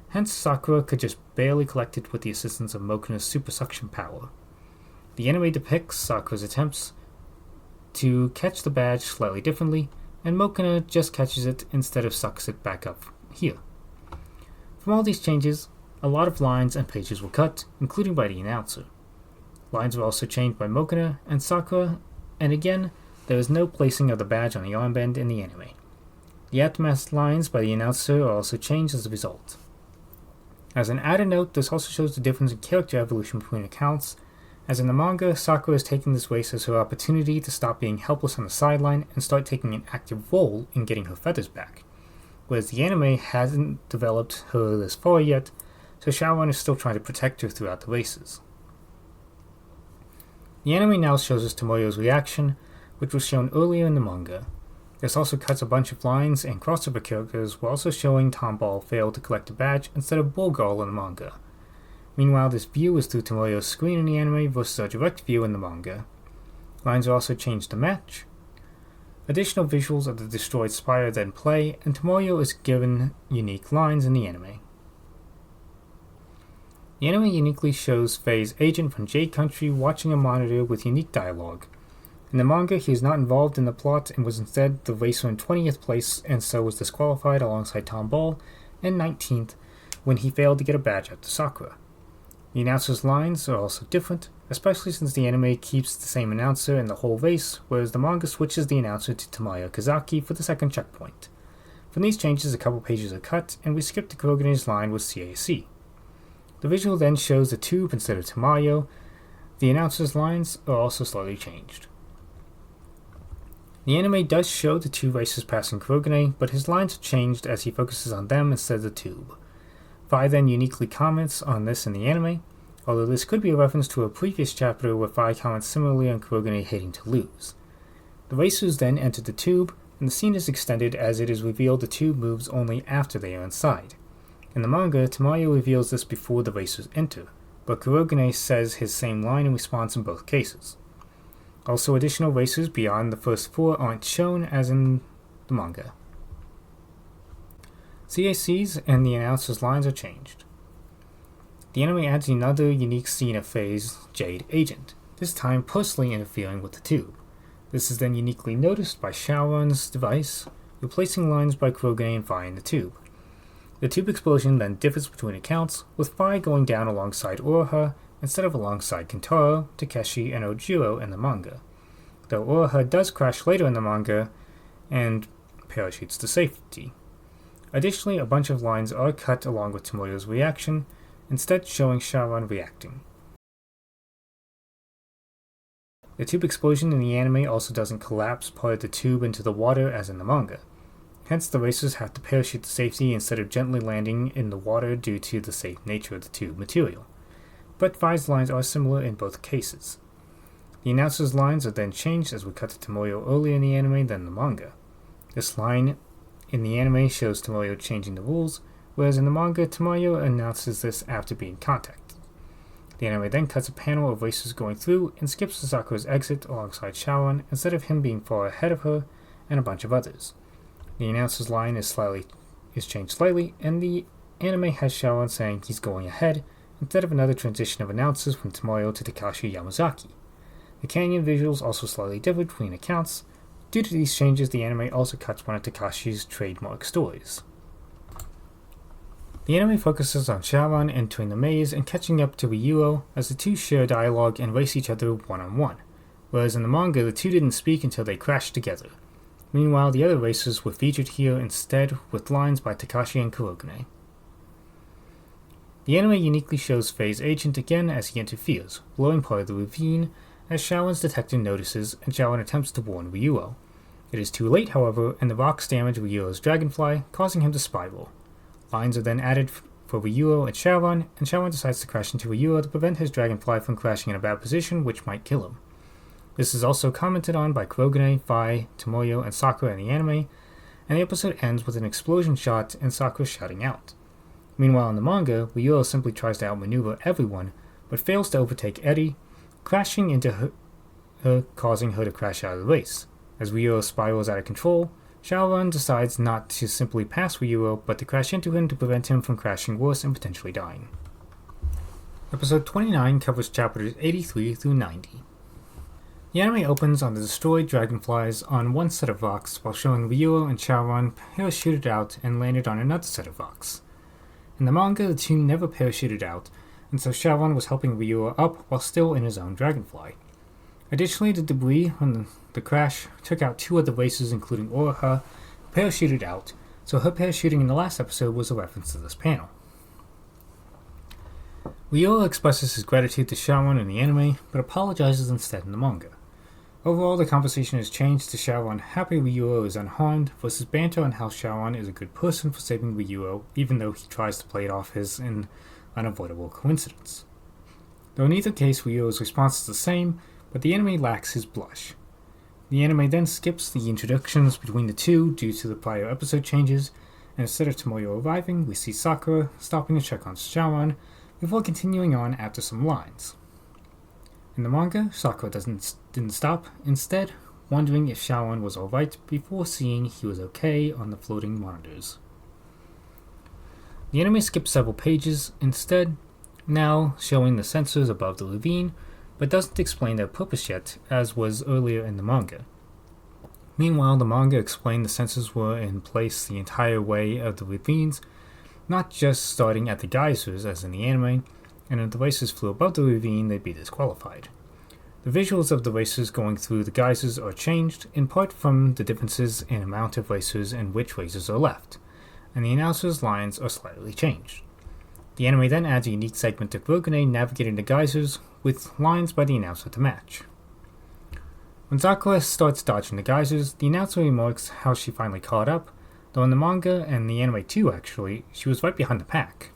hence Sakura could just barely collect it with the assistance of Mokuna's super suction power. The anime depicts Sakura's attempts to catch the badge slightly differently, and Mokina just catches it instead of sucks it back up here. From all these changes, a lot of lines and pages were cut, including by the announcer. Lines were also changed by Mokina and Sakura, and again, there is no placing of the badge on the armband in the anime. The aftermath lines by the announcer are also changed as a result. As an added note, this also shows the difference in character evolution between accounts, as in the manga, Sakura is taking this race as her opportunity to stop being helpless on the sideline and start taking an active role in getting her feathers back, whereas the anime hasn't developed her this far yet, so Sharon is still trying to protect her throughout the races. The anime now shows us Tomoyo's reaction, which was shown earlier in the manga. This also cuts a bunch of lines and crossover characters while also showing Tomball failed to collect a badge instead of Bulgal in the manga. Meanwhile, this view is through Tomoyo's screen in the anime versus a direct view in the manga. Lines are also changed to match. Additional visuals of the destroyed spire then play, and Tomoyo is given unique lines in the anime. The anime uniquely shows Faye's agent from Jade Country watching a monitor with unique dialogue. In the manga, he is not involved in the plot and was instead the racer in 20th place and so was disqualified alongside Tomball and 19th when he failed to get a badge after Sakura. The announcer's lines are also different, especially since the anime keeps the same announcer in the whole race, whereas the manga switches the announcer to Tamaya Kazaki for the second checkpoint. From these changes, a couple pages are cut, and we skip to Kurogene's line with CAC. The visual then shows the tube instead of Tamayo. The announcer's lines are also slightly changed. The anime does show the two racers passing Kurogane, but his lines are changed as he focuses on them instead of the tube. Fi then uniquely comments on this in the anime, although this could be a reference to a previous chapter where Fi comments similarly on Kurogane hating to lose. The racers then enter the tube, and the scene is extended as it is revealed the tube moves only after they are inside. In the manga, Tamayo reveals this before the racers enter, but Kurogane says his same line in response in both cases. Also, additional racers beyond the first four aren't shown as in the manga. CACs and the announcer's lines are changed. The anime adds another unique scene of Faye's Jade agent, this time personally interfering with the tube. This is then uniquely noticed by Sharon's device, replacing lines by Kurogane and Fi in the tube. The tube explosion then differs between accounts, with Fi going down alongside Uraha instead of alongside Kentaro, Takeshi, and Ojiro in the manga, though Uraha does crash later in the manga and parachutes to safety. Additionally, a bunch of lines are cut along with Tomoyo's reaction, instead showing Sharon reacting. The tube explosion in the anime also doesn't collapse part of the tube into the water as in the manga. Hence, the racers have to parachute to safety instead of gently landing in the water due to the safe nature of the tube material. But Fi's lines are similar in both cases. The announcer's lines are then changed as we cut to Tomoyo earlier in the anime than the manga. This line in the anime shows Tomoyo changing the rules, whereas in the manga, Tomoyo announces this after being contacted. The anime then cuts a panel of racers going through and skips to Sakura's exit alongside Sharon instead of him being far ahead of her and a bunch of others. The announcer's line is changed slightly, and the anime has Sharon saying he's going ahead instead of another transition of announcers from Tomoyo to Takashi Yamazaki. The canyon visuals also slightly differ between accounts. Due to these changes, the anime also cuts one of Takashi's trademark stories. The anime focuses on Sharon entering the maze and catching up to Ryuo as the two share dialogue and race each other one-on-one, whereas in the manga the two didn't speak until they crashed together. Meanwhile, the other racers were featured here instead with lines by Takashi and Kurogane. The anime uniquely shows Faye's agent again as he interferes, blowing part of the ravine as Sharon's detective notices and Sharon attempts to warn Ryuo. It is too late, however, and the rocks damage Ryuo's dragonfly, causing him to spiral. Lines are then added for Ryuo and Sharon decides to crash into Ryuo to prevent his dragonfly from crashing in a bad position which might kill him. This is also commented on by Kurogane, Fi, Tomoyo, and Sakura in the anime, and the episode ends with an explosion shot and Sakura shouting out. Meanwhile in the manga, Ryuo simply tries to outmaneuver everyone, but fails to overtake Eri, crashing into her causing her to crash out of the race. As Ryuo spirals out of control, Shaoran decides not to simply pass Ryuo, but to crash into him to prevent him from crashing worse and potentially dying. Episode 29 covers chapters 83 through 90. The anime opens on the destroyed dragonflies on one set of rocks while showing Ryuo and Charon parachuted out and landed on another set of rocks. In the manga, the two never parachuted out, and so Charon was helping Ryuo up while still in his own dragonfly. Additionally, the debris from the crash took out two other racers, including Oroha, who parachuted out, so her parachuting in the last episode was a reference to this panel. Ryuo expresses his gratitude to Charon in the anime, but apologizes instead in the manga. Overall, the conversation has changed to Charon happy Ryuo is unharmed versus banter on how Charon is a good person for saving Ryuo, even though he tries to play it off as an unavoidable coincidence. Though in either case Ryuo's response is the same, but the anime lacks his blush. The anime then skips the introductions between the two due to the prior episode changes, and instead of Tomoyo arriving, we see Sakura stopping to check on Charon before continuing on after some lines. In the manga, Sakura didn't stop, instead wondering if Charon was alright before seeing he was okay on the floating monitors. The anime skips several pages, instead now showing the sensors above the ravine, but doesn't explain their purpose yet, as was earlier in the manga. Meanwhile, the manga explained the sensors were in place the entire way of the ravines, not just starting at the geysers as in the anime, and if the racers flew above the ravine, they'd be disqualified. The visuals of the racers going through the geysers are changed, in part from the differences in amount of racers and which racers are left, and the announcers' lines are slightly changed. The anime then adds a unique segment of Kurogane navigating the geysers, with lines by the announcer to match. When Sakura starts dodging the geysers, the announcer remarks how she finally caught up, though in the manga, and the anime too actually, she was right behind the pack.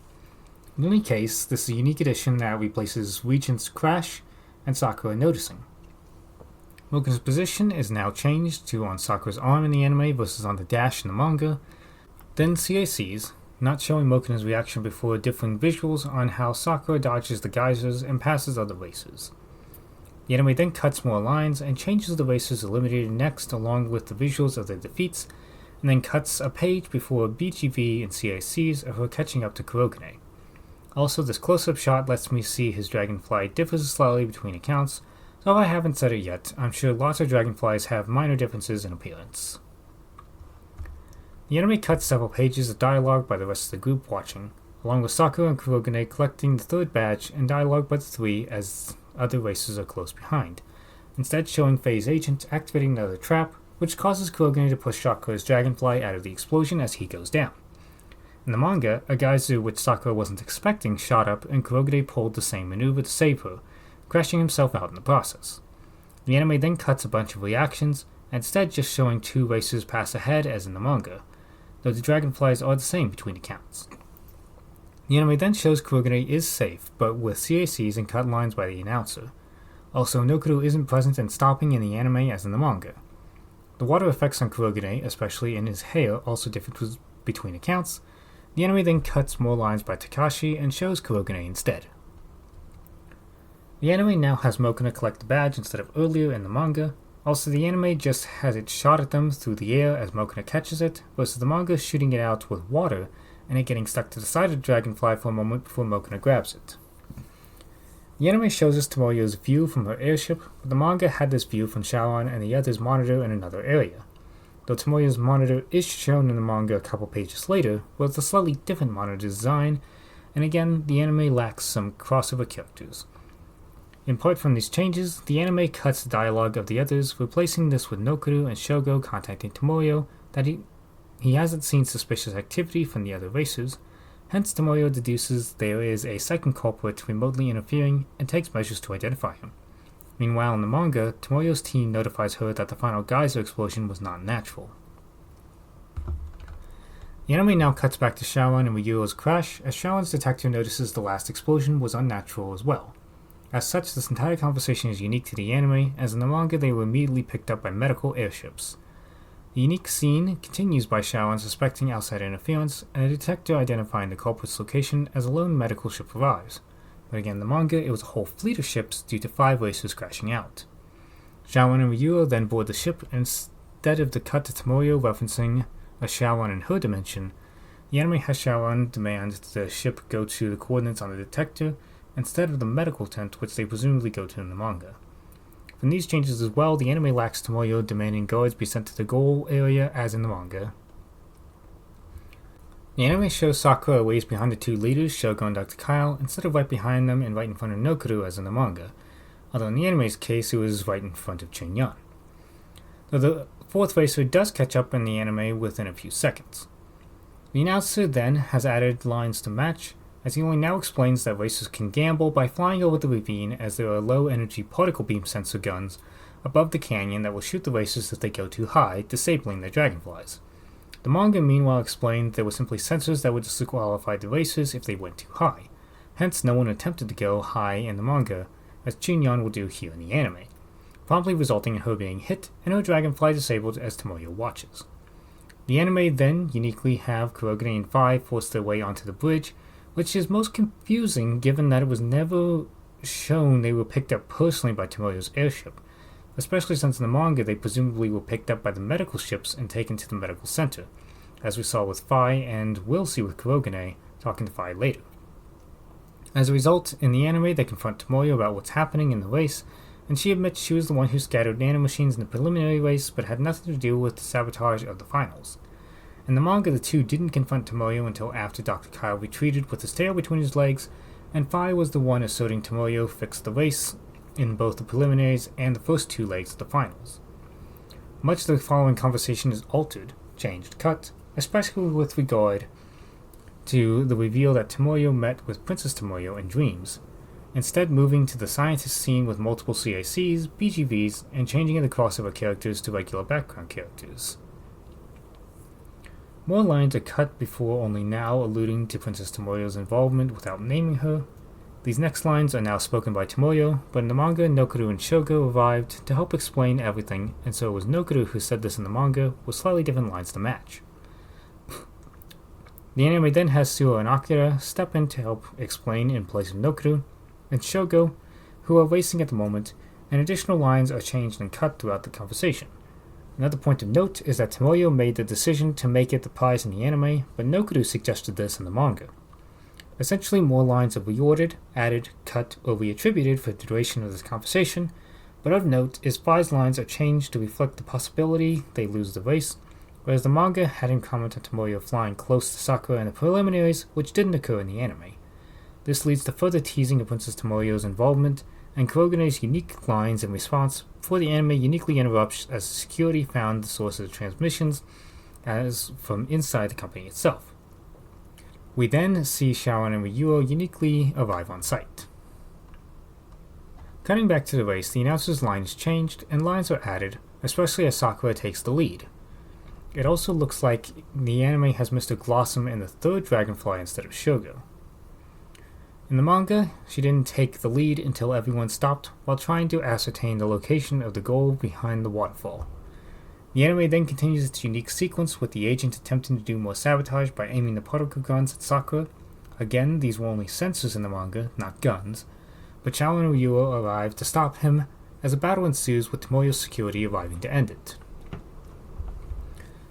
In any case, this is a unique addition that replaces Regent's crash and Sakura noticing. Mokuna's position is now changed to on Sakura's arm in the anime versus on the dash in the manga. Then CACs, not showing Mokuna's reaction before differing visuals on how Sakura dodges the geysers and passes other racers. The anime then cuts more lines and changes the racers eliminated next along with the visuals of their defeats, and then cuts a page before BGV and CACs of her catching up to Kurogane. Also, this close-up shot lets me see his dragonfly differs slightly between accounts, so if I haven't said it yet, I'm sure lots of dragonflies have minor differences in appearance. The anime cuts several pages of dialogue by the rest of the group watching, along with Sakura and Kurogane collecting the third badge and dialogue by the three as other racers are close behind, instead showing Faye's agent activating another trap, which causes Kurogane to push Sakura's dragonfly out of the explosion as he goes down. In the manga, a geyser which Sakura wasn't expecting shot up and Kurogane pulled the same maneuver to save her, crashing himself out in the process. The anime then cuts a bunch of reactions, instead just showing two racers pass ahead as in the manga, though the dragonflies are the same between accounts. The anime then shows Kurogane is safe, but with CACs and cut lines by the announcer. Also, Nokuru isn't present and stopping in the anime as in the manga. The water effects on Kurogane, especially in his hair, also differ between accounts. The anime then cuts more lines by Takashi and shows Kurogane instead. The anime now has Mokuna collect the badge instead of earlier in the manga. Also, the anime just has it shot at them through the air as Mokuna catches it, versus the manga shooting it out with water and it getting stuck to the side of the dragonfly for a moment before Mokuna grabs it. The anime shows us Tomoyo's view from her airship, but the manga had this view from Charon and the other's monitor in another area, though Tomoyo's monitor is shown in the manga a couple pages later with a slightly different monitor design, and again, the anime lacks some crossover characters. In part from these changes, the anime cuts the dialogue of the others, replacing this with Nokuru and Shogo contacting Tomoyo that he hasn't seen suspicious activity from the other racers. Hence, Tomoyo deduces there is a second culprit remotely interfering and takes measures to identify him. Meanwhile, in the manga, Tomoyo's team notifies her that the final geyser explosion was not natural. The anime now cuts back to Charon and Ryuo's crash, as Charon's detector notices the last explosion was unnatural as well. As such, this entire conversation is unique to the anime, as in the manga they were immediately picked up by medical airships. The unique scene continues by Charon suspecting outside interference and a detector identifying the culprit's location as a lone medical ship arrives. But again, in the manga, it was a whole fleet of ships due to 5 racers crashing out. Charon and Ryuo then board the ship, and instead of the cut to Tomoyo referencing a Charon in her dimension, the anime has Charon demand the ship go to the coordinates on the detector instead of the medical tent which they presumably go to in the manga. From these changes as well, the anime lacks Tomoyo demanding guards be sent to the goal area as in the manga. The anime shows Sakura ways behind the two leaders, Shogo and Dr. Kyle, instead of right behind them and right in front of Nokuru as in the manga, although in the anime's case it was right in front of Chunyan. Though the fourth racer does catch up in the anime within a few seconds. The announcer then has added lines to match, as he only now explains that racers can gamble by flying over the ravine as there are low-energy particle beam sensor guns above the canyon that will shoot the racers if they go too high, disabling their dragonflies. The manga meanwhile explained there were simply sensors that would disqualify the racers if they went too high, hence no one attempted to go high in the manga, as Chunyan will do here in the anime, promptly resulting in her being hit and her dragonfly disabled as Tomoyo watches. The anime then uniquely have Kurogane and Vi force their way onto the bridge, which is most confusing given that it was never shown they were picked up personally by Tomoyo's airship, especially since in the manga they presumably were picked up by the medical ships and taken to the medical center, as we saw with Vi and will see with Kurogane talking to Vi later. As a result, in the anime they confront Tomoyo about what's happening in the race, and she admits she was the one who scattered nanomachines in the preliminary race but had nothing to do with the sabotage of the finals. In the manga, the two didn't confront Tomoyo until after Dr. Kyle retreated with his tail between his legs, and Vi was the one asserting Tomoyo fixed the race in both the preliminaries and the first two legs of the finals. Much of the following conversation is altered, changed, cut, especially with regard to the reveal that Tomoyo met with Princess Tomoyo in dreams, instead moving to the scientist scene with multiple CACs, BGVs, and changing the crossover characters to regular background characters. More lines are cut before only now alluding to Princess Tomoyo's involvement without naming her. These next lines are now spoken by Tomoyo, but in the manga, Nokuru and Shogo arrived to help explain everything, and so it was Nokuru who said this in the manga, with slightly different lines to match. The anime then has Suo and Akira step in to help explain in place of Nokuru and Shogo, who are racing at the moment, and additional lines are changed and cut throughout the conversation. Another point of note is that Tomoyo made the decision to make it the prize in the anime, but Nokuru suggested this in the manga. Essentially, more lines are reordered, added, cut, or reattributed for the duration of this conversation, but of note is Vi's lines are changed to reflect the possibility they lose the race, whereas the manga had him comment on Tomoyo flying close to Sakura in the preliminaries, which didn't occur in the anime. This leads to further teasing of Princess Tomoyo's involvement, and Kurogane's unique lines in response before the anime uniquely interrupts as security found the source of the transmissions as from inside the company itself. We then see Sharon and Ryuo uniquely arrive on site. Cutting back to the race, the announcer's line is changed and lines are added, especially as Sakura takes the lead. It also looks like the anime has Mr. Glossom in the third dragonfly instead of Shogo. In the manga, she didn't take the lead until everyone stopped while trying to ascertain the location of the goal behind the waterfall. The anime then continues its unique sequence with the agent attempting to do more sabotage by aiming the particle guns at Sakura. Again, these were only sensors in the manga, not guns, but Chao and Ryuo arrive to stop him as a battle ensues with Tomoyo's security arriving to end it.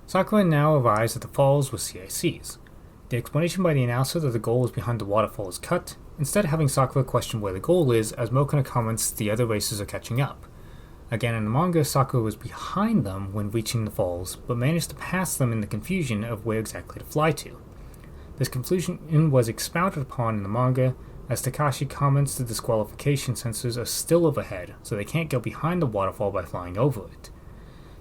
Sakura now arrives at the falls with CICs. The explanation by the announcer that the goal is behind the waterfall is cut, instead having Sakura question where the goal is as Mokona comments the other racers are catching up. Again in the manga, Sakura was behind them when reaching the falls, but managed to pass them in the confusion of where exactly to fly to. This confusion was expounded upon in the manga, as Takashi comments the disqualification sensors are still overhead, so they can't go behind the waterfall by flying over it.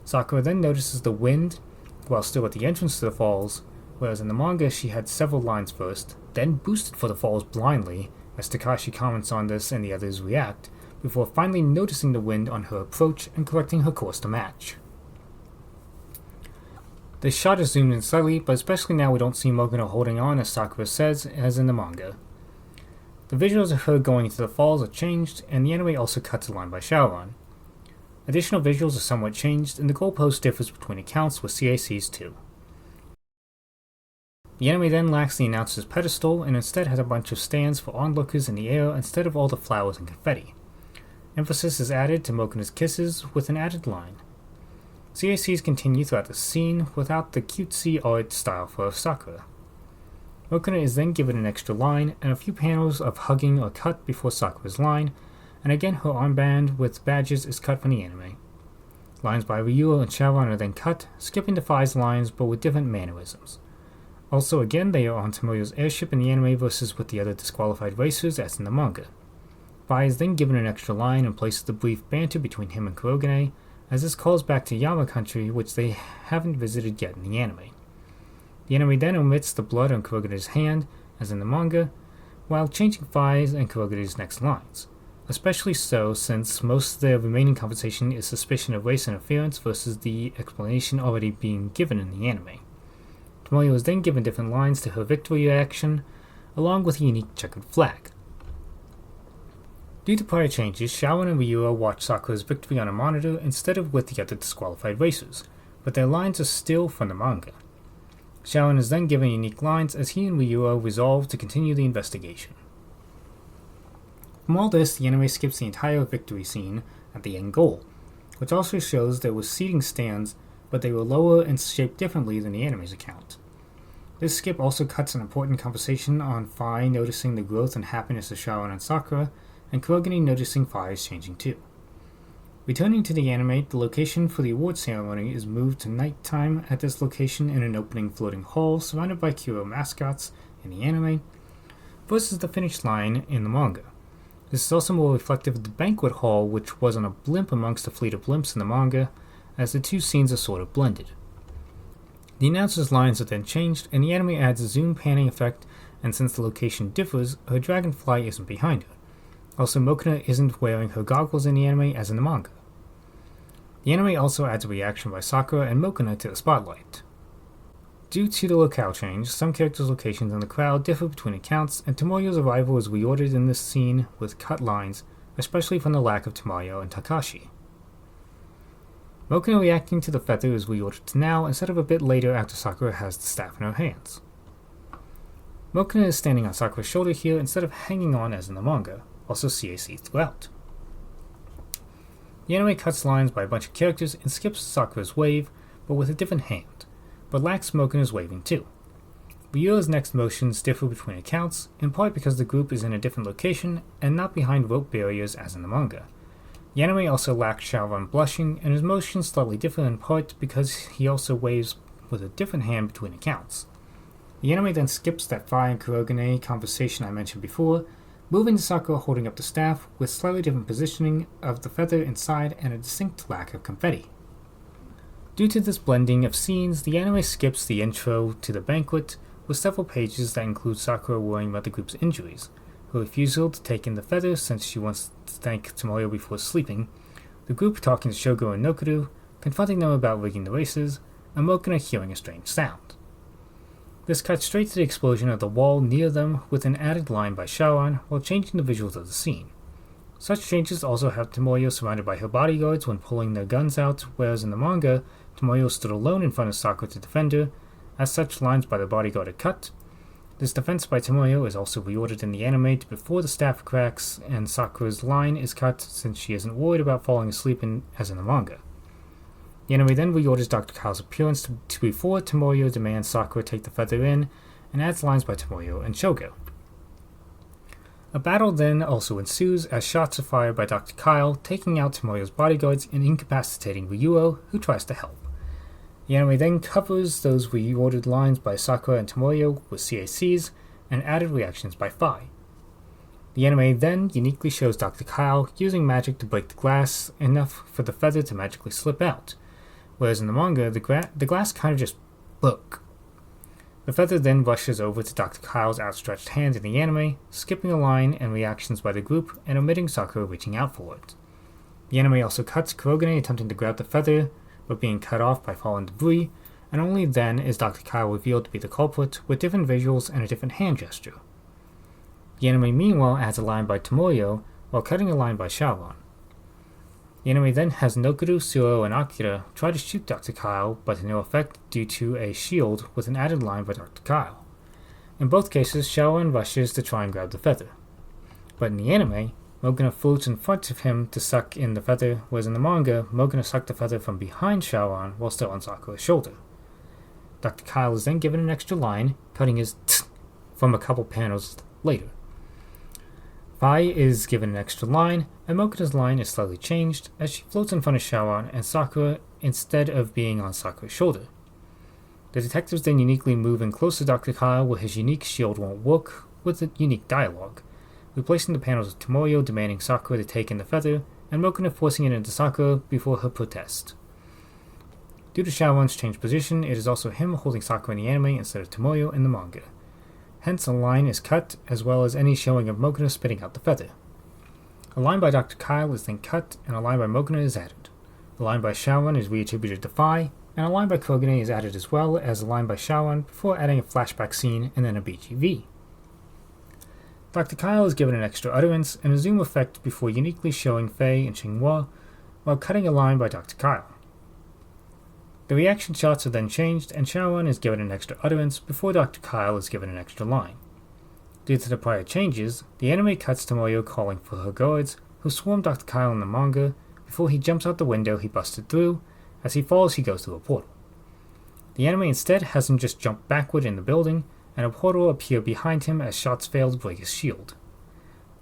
Sakura then notices the wind while still at the entrance to the falls, whereas in the manga she had several lines first, then boosted for the falls blindly, as Takashi comments on this and the others react, before finally noticing the wind on her approach and correcting her course to match. This shot is zoomed in slightly, but especially now we don't see Mokona holding on as Sakura says, as in the manga. The visuals of her going into the falls are changed, and the anime also cuts a line by Shaoran. Additional visuals are somewhat changed, and the goalpost differs between accounts with CACs too. The anime then lacks the announcer's pedestal, and instead has a bunch of stands for onlookers in the air instead of all the flowers and confetti. Emphasis is added to Mokona's kisses with an added line. CACs continue throughout the scene without the cutesy art style for Sakura. Mokona is then given an extra line, and a few panels of hugging are cut before Sakura's line, and again her armband with badges is cut from the anime. Lines by Ryuo and Sharon are then cut, skipping the Fi's lines but with different mannerisms. Also again they are on Tomoyo's airship in the anime versus with the other disqualified racers as in the manga. Fi is then given an extra line and places the brief banter between him and Kurogane, as this calls back to Yama country which they haven't visited yet in the anime. The anime then omits the blood on Kurogane's hand, as in the manga, while changing Fi's and Kurogane's next lines, especially so since most of the remaining conversation is suspicion of race interference versus the explanation already being given in the anime. Tomoyo is then given different lines to her victory reaction, along with a unique checkered flag. Due to prior changes, Sharon and Ryuo watch Sakura's victory on a monitor instead of with the other disqualified racers, but their lines are still from the manga. Sharon is then given unique lines as he and Ryuo resolve to continue the investigation. From all this, the anime skips the entire victory scene at the end goal, which also shows there were seating stands, but they were lower and shaped differently than the anime's account. This skip also cuts an important conversation on Fi noticing the growth and happiness of Sharon and Sakura, and Kurogane noticing Fi is changing too. Returning to the anime, the location for the award ceremony is moved to nighttime at this location in an opening floating hall surrounded by Kuro mascots in the anime, versus the finish line in the manga. This is also more reflective of the banquet hall, which was on a blimp amongst a fleet of blimps in the manga, as the two scenes are sort of blended. The announcer's lines are then changed, and the anime adds a zoom panning effect, and since the location differs, her dragonfly isn't behind her. Also, Mokuna isn't wearing her goggles in the anime as in the manga. The anime also adds a reaction by Sakura and Mokuna to the spotlight. Due to the locale change, some characters' locations in the crowd differ between accounts, and Tomoyo's arrival is reordered in this scene with cut lines, especially from the lack of Tomoyo and Takashi. Mokuna reacting to the feather is reordered to now instead of a bit later after Sakura has the staff in her hands. Mokuna is standing on Sakura's shoulder here instead of hanging on as in the manga, also CAC throughout. The anime cuts lines by a bunch of characters and skips Sakura's wave, but with a different hand, but lacks Mokuna's waving too. Ryuo's next motions differ between accounts, in part because the group is in a different location and not behind rope barriers as in the manga. The anime also lacks Shaoran blushing, and his motions slightly differ in part because he also waves with a different hand between accounts. The anime then skips that Fi and Kurogane conversation I mentioned before, moving to Sakura holding up the staff with slightly different positioning of the feather inside and a distinct lack of confetti. Due to this blending of scenes, the anime skips the intro to the banquet with several pages that include Sakura worrying about the group's injuries, her refusal to take in the feather since she wants to thank Tomoyo before sleeping, the group talking to Shogo and Nokuru, confronting them about rigging the races, and Mokuna hearing a strange sound. This cuts straight to the explosion of the wall near them with an added line by Shaoran while changing the visuals of the scene. Such changes also have Tomoyo surrounded by her bodyguards when pulling their guns out, whereas in the manga, Tomoyo stood alone in front of Sakura to defend her, as such lines by the bodyguard are cut. This defense by Tomoyo is also reordered in the anime to before the staff cracks, and Sakura's line is cut since she isn't worried about falling asleep as in the manga. The anime then reorders Dr. Kyle's appearance to before Tomoyo demands Sakura take the feather in, and adds lines by Tomoyo and Shogo. A battle then also ensues as shots are fired by Dr. Kyle, taking out Tomoyo's bodyguards and incapacitating Ryuo, who tries to help. The anime then covers those reordered lines by Sakura and Tomoyo with CACs and added reactions by Fi. The anime then uniquely shows Dr. Kyle using magic to break the glass enough for the feather to magically slip out, whereas in the manga, the glass kind of just broke. The feather then rushes over to Dr. Kyle's outstretched hand in the anime, skipping a line and reactions by the group and omitting Sakura reaching out for it. The anime also cuts Kurogane attempting to grab the feather, but being cut off by fallen debris, and only then is Dr. Kyle revealed to be the culprit with different visuals and a different hand gesture. The anime meanwhile adds a line by Tomoyo, while cutting a line by Shaoran. The anime then has Nokuru, Suro, and Akira try to shoot Dr. Kyle, but to no effect due to a shield with an added line by Dr. Kyle. In both cases, Shaoran rushes to try and grab the feather. But in the anime, Mokuna floats in front of him to suck in the feather, whereas in the manga, Mokuna sucked the feather from behind Shaoran while still on Sakura's shoulder. Dr. Kyle is then given an extra line, cutting his from a couple panels later. Fi is given an extra line, and Mokuna's line is slightly changed as she floats in front of Shawan and Sakura instead of being on Sakura's shoulder. The detectives then uniquely move in close to Dr. Kyle where his unique shield won't work with a unique dialogue, replacing the panels of Tomoyo demanding Sakura to take in the feather and Mokuna forcing it into Sakura before her protest. Due to Shawan's changed position, it is also him holding Sakura in the anime instead of Tomoyo in the manga. Hence, a line is cut, as well as any showing of Mokuna spitting out the feather. A line by Dr. Kyle is then cut, and a line by Mokuna is added. A line by Shawan is reattributed to Fi, and a line by CHRoNiCLE is added as well as a line by Shawan before adding a flashback scene and then a BGV. Dr. Kyle is given an extra utterance and a zoom effect before uniquely showing Faye and Xinghua, while cutting a line by Dr. Kyle. The reaction shots are then changed, and Shawan is given an extra utterance before Dr. Kyle is given an extra line. Due to the prior changes, the anime cuts Tomoyo calling for her guards, who swarm Dr. Kyle in the manga, before he jumps out the window he busted through. As he falls, he goes through a portal. The anime instead has him just jump backward in the building, and a portal appear behind him as shots fail to break his shield.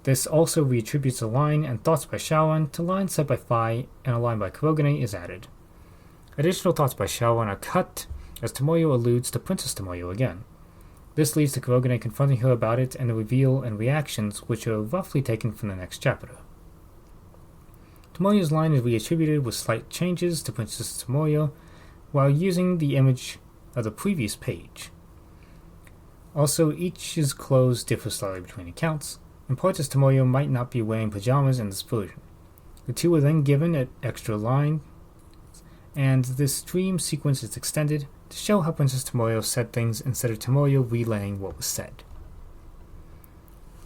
This also reattributes a line and thoughts by Shawan to lines said by Fi, and a line by CHRoNiCLE is added. Additional thoughts by Shawan are cut, as Tomoyo alludes to Princess Tomoyo again. This leads to CHRoNiCLE confronting her about it and the reveal and reactions, which are roughly taken from the next chapter. Tomoyo's line is reattributed with slight changes to Princess Tomoyo, while using the image of the previous page. Also, each's clothes differ slightly between accounts, in part as Tomoyo might not be wearing pajamas in this version. The two are then given an extra line, and this dream sequence is extended to show how Princess Tomoyo said things instead of Tomoyo relaying what was said.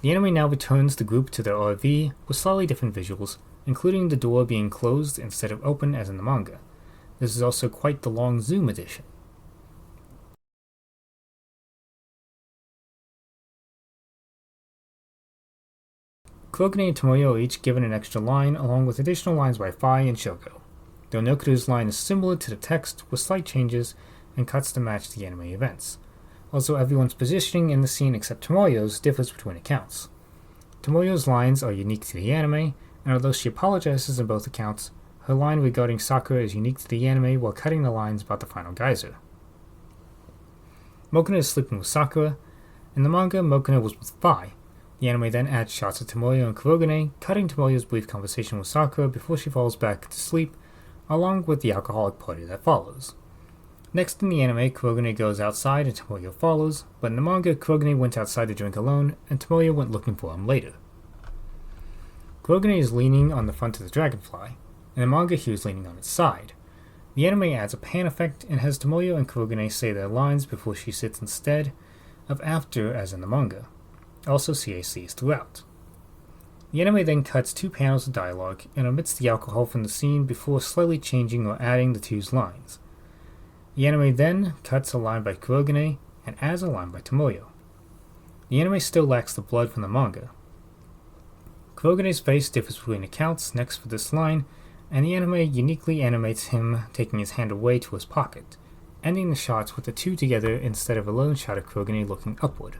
The anime now returns the group to their RV with slightly different visuals, including the door being closed instead of open as in the manga. This is also quite the long zoom edition. CHRoNiCLE and Tomoyo are each given an extra line along with additional lines by Fi and Shoko. Though Nokuru's line is similar to the text with slight changes and cuts to match the anime events. Also, everyone's positioning in the scene except Tomoyo's differs between accounts. Tomoyo's lines are unique to the anime, and although she apologizes in both accounts, her line regarding Sakura is unique to the anime while cutting the lines about the final geyser. Mokuna is sleeping with Sakura. In the manga, Mokuna was with Fi. The anime then adds shots of Tomoyo and CHRoNiCLE, cutting Tomoyo's brief conversation with Sakura before she falls back to sleep, along with the alcoholic party that follows. Next in the anime, CHRoNiCLE goes outside and Tomoyo follows, but in the manga, CHRoNiCLE went outside to drink alone, and Tomoyo went looking for him later. CHRoNiCLE is leaning on the front of the dragonfly. In the manga, he was leaning on its side. The anime adds a pan effect and has Tomoyo and CHRoNiCLE say their lines before she sits instead of after as in the manga. Also CACs throughout. The anime then cuts 2 panels of dialogue and omits the alcohol from the scene before slightly changing or adding the two's lines. The anime then cuts a line by CHRoNiCLE and adds a line by Tomoyo. The anime still lacks the blood from the manga. CHRoNiCLE's face differs between accounts next for this line, and the anime uniquely animates him taking his hand away to his pocket, ending the shots with the two together instead of a lone shot of CHRoNiCLE looking upward.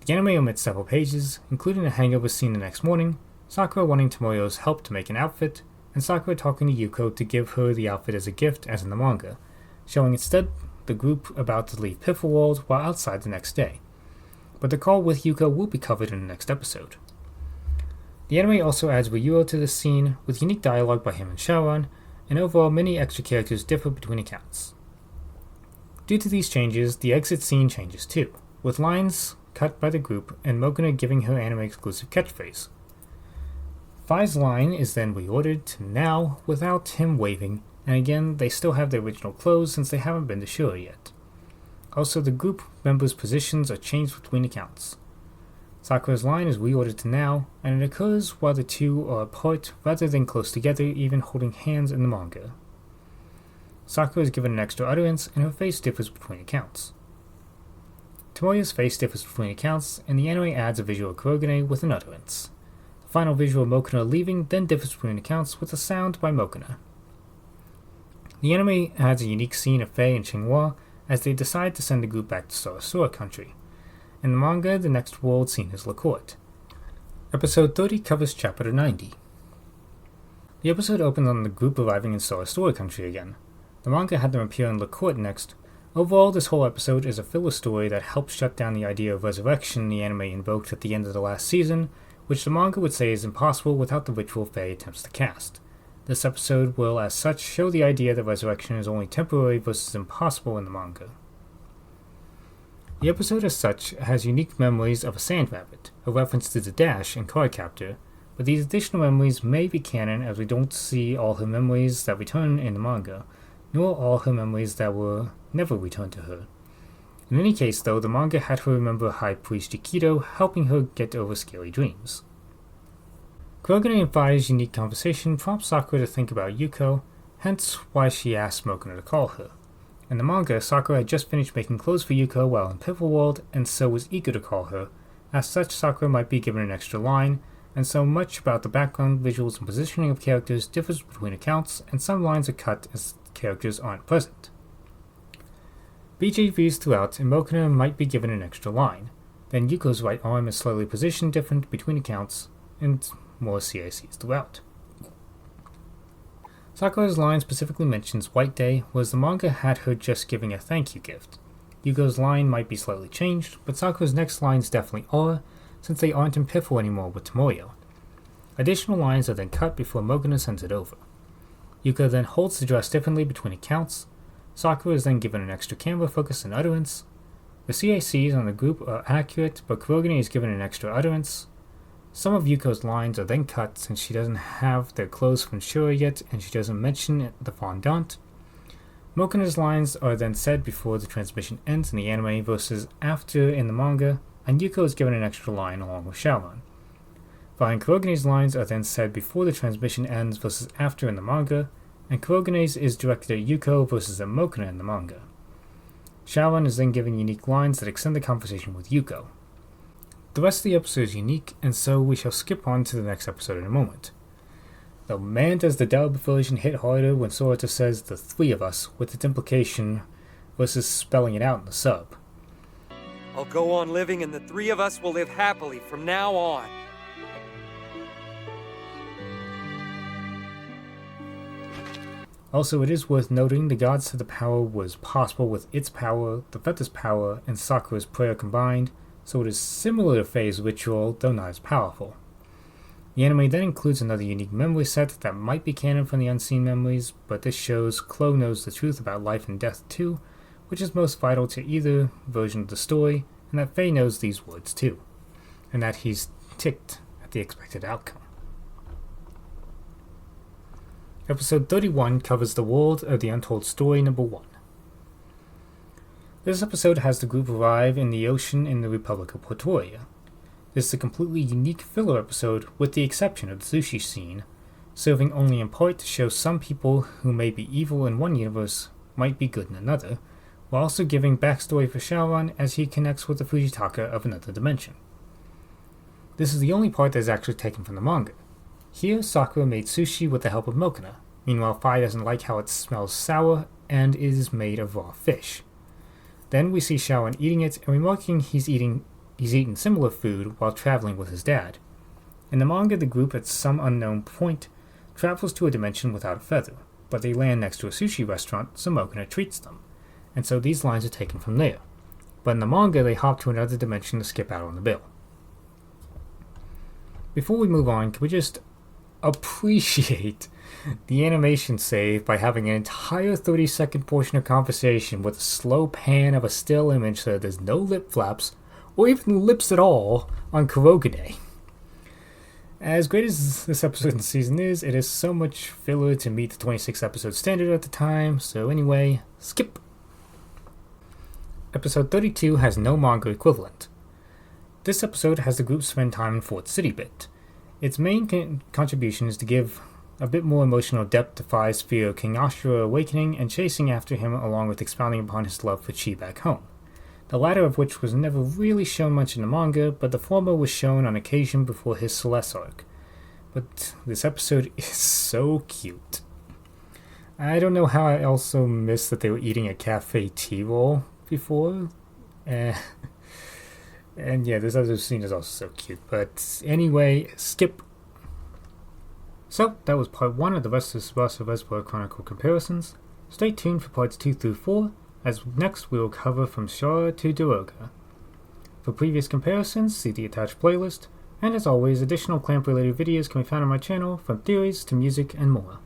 The anime omits several pages, including a hangover scene the next morning, Sakura wanting Tomoyo's help to make an outfit, and Sakura talking to Yuko to give her the outfit as a gift as in the manga, showing instead the group about to leave Piffle World while outside the next day. But the call with Yuko will be covered in the next episode. The anime also adds Ryuo to the scene with unique dialogue by him and Sharon, and overall many extra characters differ between accounts. Due to these changes, the exit scene changes too, with lines cut by the group and Mokuna giving her anime exclusive catchphrase. Fi's line is then reordered to now without him waving, and again they still have their original clothes since they haven't been to Shura yet. Also, the group members' positions are changed between accounts. Sakura's line is reordered to now, and it occurs while the two are apart rather than close together, even holding hands in the manga. Sakura is given an extra utterance and her face differs between accounts. Tomoyo's face differs between accounts, and the anime adds a visual of CHRoNiCLE with an utterance. The final visual of Mokuna leaving then differs between accounts with a sound by Mokuna. The anime adds a unique scene of Faye and Xinghua as they decide to send the group back to Sorrowful country. In the manga, the next world scene is La Court. Episode 30 covers Chapter 90. The episode opens on the group arriving in Sora Story Country again. The manga had them appear in La Court next. Overall, this whole episode is a filler story that helps shut down the idea of resurrection the anime invoked at the end of the last season, which the manga would say is impossible without the ritual Faye attempts to cast. This episode will, as such, show the idea that resurrection is only temporary versus impossible in the manga. The episode as such has unique memories of a sand rabbit, a reference to the Dash in Cardcaptor, but these additional memories may be canon as we don't see all her memories that return in the manga, nor all her memories that were never returned to her. In any case though, the manga had her remember High Priest Yukito helping her get over scary dreams. Kurogane and Fai's unique conversation prompts Sakura to think about Yuko, hence why she asked Mokuna to call her. In the manga, Sakura had just finished making clothes for Yuko while in Piffle World, and so was eager to call her. As such, Sakura might be given an extra line, and so much about the background, visuals, and positioning of characters differs between accounts, and some lines are cut as characters aren't present. BJVs throughout, and Mokuna might be given an extra line. Then Yuko's right arm is slightly positioned different between accounts, and more CICs throughout. Sakura's line specifically mentions White Day, whereas the manga had her just giving a thank you gift. Yuko's line might be slightly changed, but Sakura's next lines definitely are, since they aren't in Piffle anymore with Tomoyo. Additional lines are then cut before Mokuna sends it over. Yuko then holds the dress differently between accounts. Sakura is then given an extra camera focus and utterance. The CICs on the group are accurate, but Kurogane is given an extra utterance. Some of Yuko's lines are then cut since she doesn't have their clothes from Shura yet and she doesn't mention the fondant. Mokuna's lines are then said before the transmission ends in the anime versus after in the manga, and Yuko is given an extra line along with Shaoran. Fai and Kurogane's lines are then said before the transmission ends versus after in the manga, and Kurogane's is directed at Yuko versus at Mokuna in the manga. Shaoran is then given unique lines that extend the conversation with Yuko. The rest of the episode is unique, and so we shall skip on to the next episode in a moment. Though man does the dub version hit harder when Sorata says the three of us with its implication versus spelling it out in the sub. I'll go on living and the three of us will live happily from now on. Also, it is worth noting the god said the power was possible with its power, the feather's power, and Sakura's prayer combined, so it is similar to Faye's ritual, though not as powerful. The anime then includes another unique memory set that might be canon from the unseen memories, but this shows Chloe knows the truth about life and death too, which is most vital to either version of the story, and that Faye knows these words too, and that he's ticked at the expected outcome. Episode 31 covers the world of the Untold Story number 1. This episode has the group arrive in the ocean in the Republic of Portoria. This is a completely unique filler episode with the exception of the sushi scene, serving only in part to show some people who may be evil in one universe might be good in another, while also giving backstory for Shaoran as he connects with the Fujitaka of another dimension. This is the only part that is actually taken from the manga. Here, Sakura made sushi with the help of Mokuna. Meanwhile, Fai doesn't like how it smells sour and is made of raw fish. Then we see Shaoran eating it and remarking he's eaten similar food while traveling with his dad. In the manga, the group at some unknown point travels to a dimension without a feather, but they land next to a sushi restaurant, so Mokuna treats them, and so these lines are taken from there. But in the manga, they hop to another dimension to skip out on the bill. Before we move on, can we just appreciate the animation save by having an entire 30-second portion of conversation with a slow pan of a still image so that there's no lip flaps, or even lips at all, on Kurogane. As great as this episode in the season is, it is so much filler to meet the 26 episode standard at the time, so anyway, skip. Episode 32 has no manga equivalent. This episode has the group spend time in Fort City Bit. Its main contribution is to give a bit more emotional depth to Fai's fear of King Ashura awakening and chasing after him, along with expounding upon his love for Chi back home. The latter of which was never really shown much in the manga, but the former was shown on occasion before his Celeste arc. But this episode is so cute. I don't know how I also missed that they were eating a cafe tea roll before. And yeah, this other scene is also so cute. But anyway, skip. So, that was part 1 of the rest of Tsubasa RESERVoir CHRoNiCLE comparisons. Stay tuned for parts 2 through 4, as next we will cover from Shara to Daroga. For previous comparisons, see the attached playlist, and as always, additional clamp related videos can be found on my channel, from theories to music and more.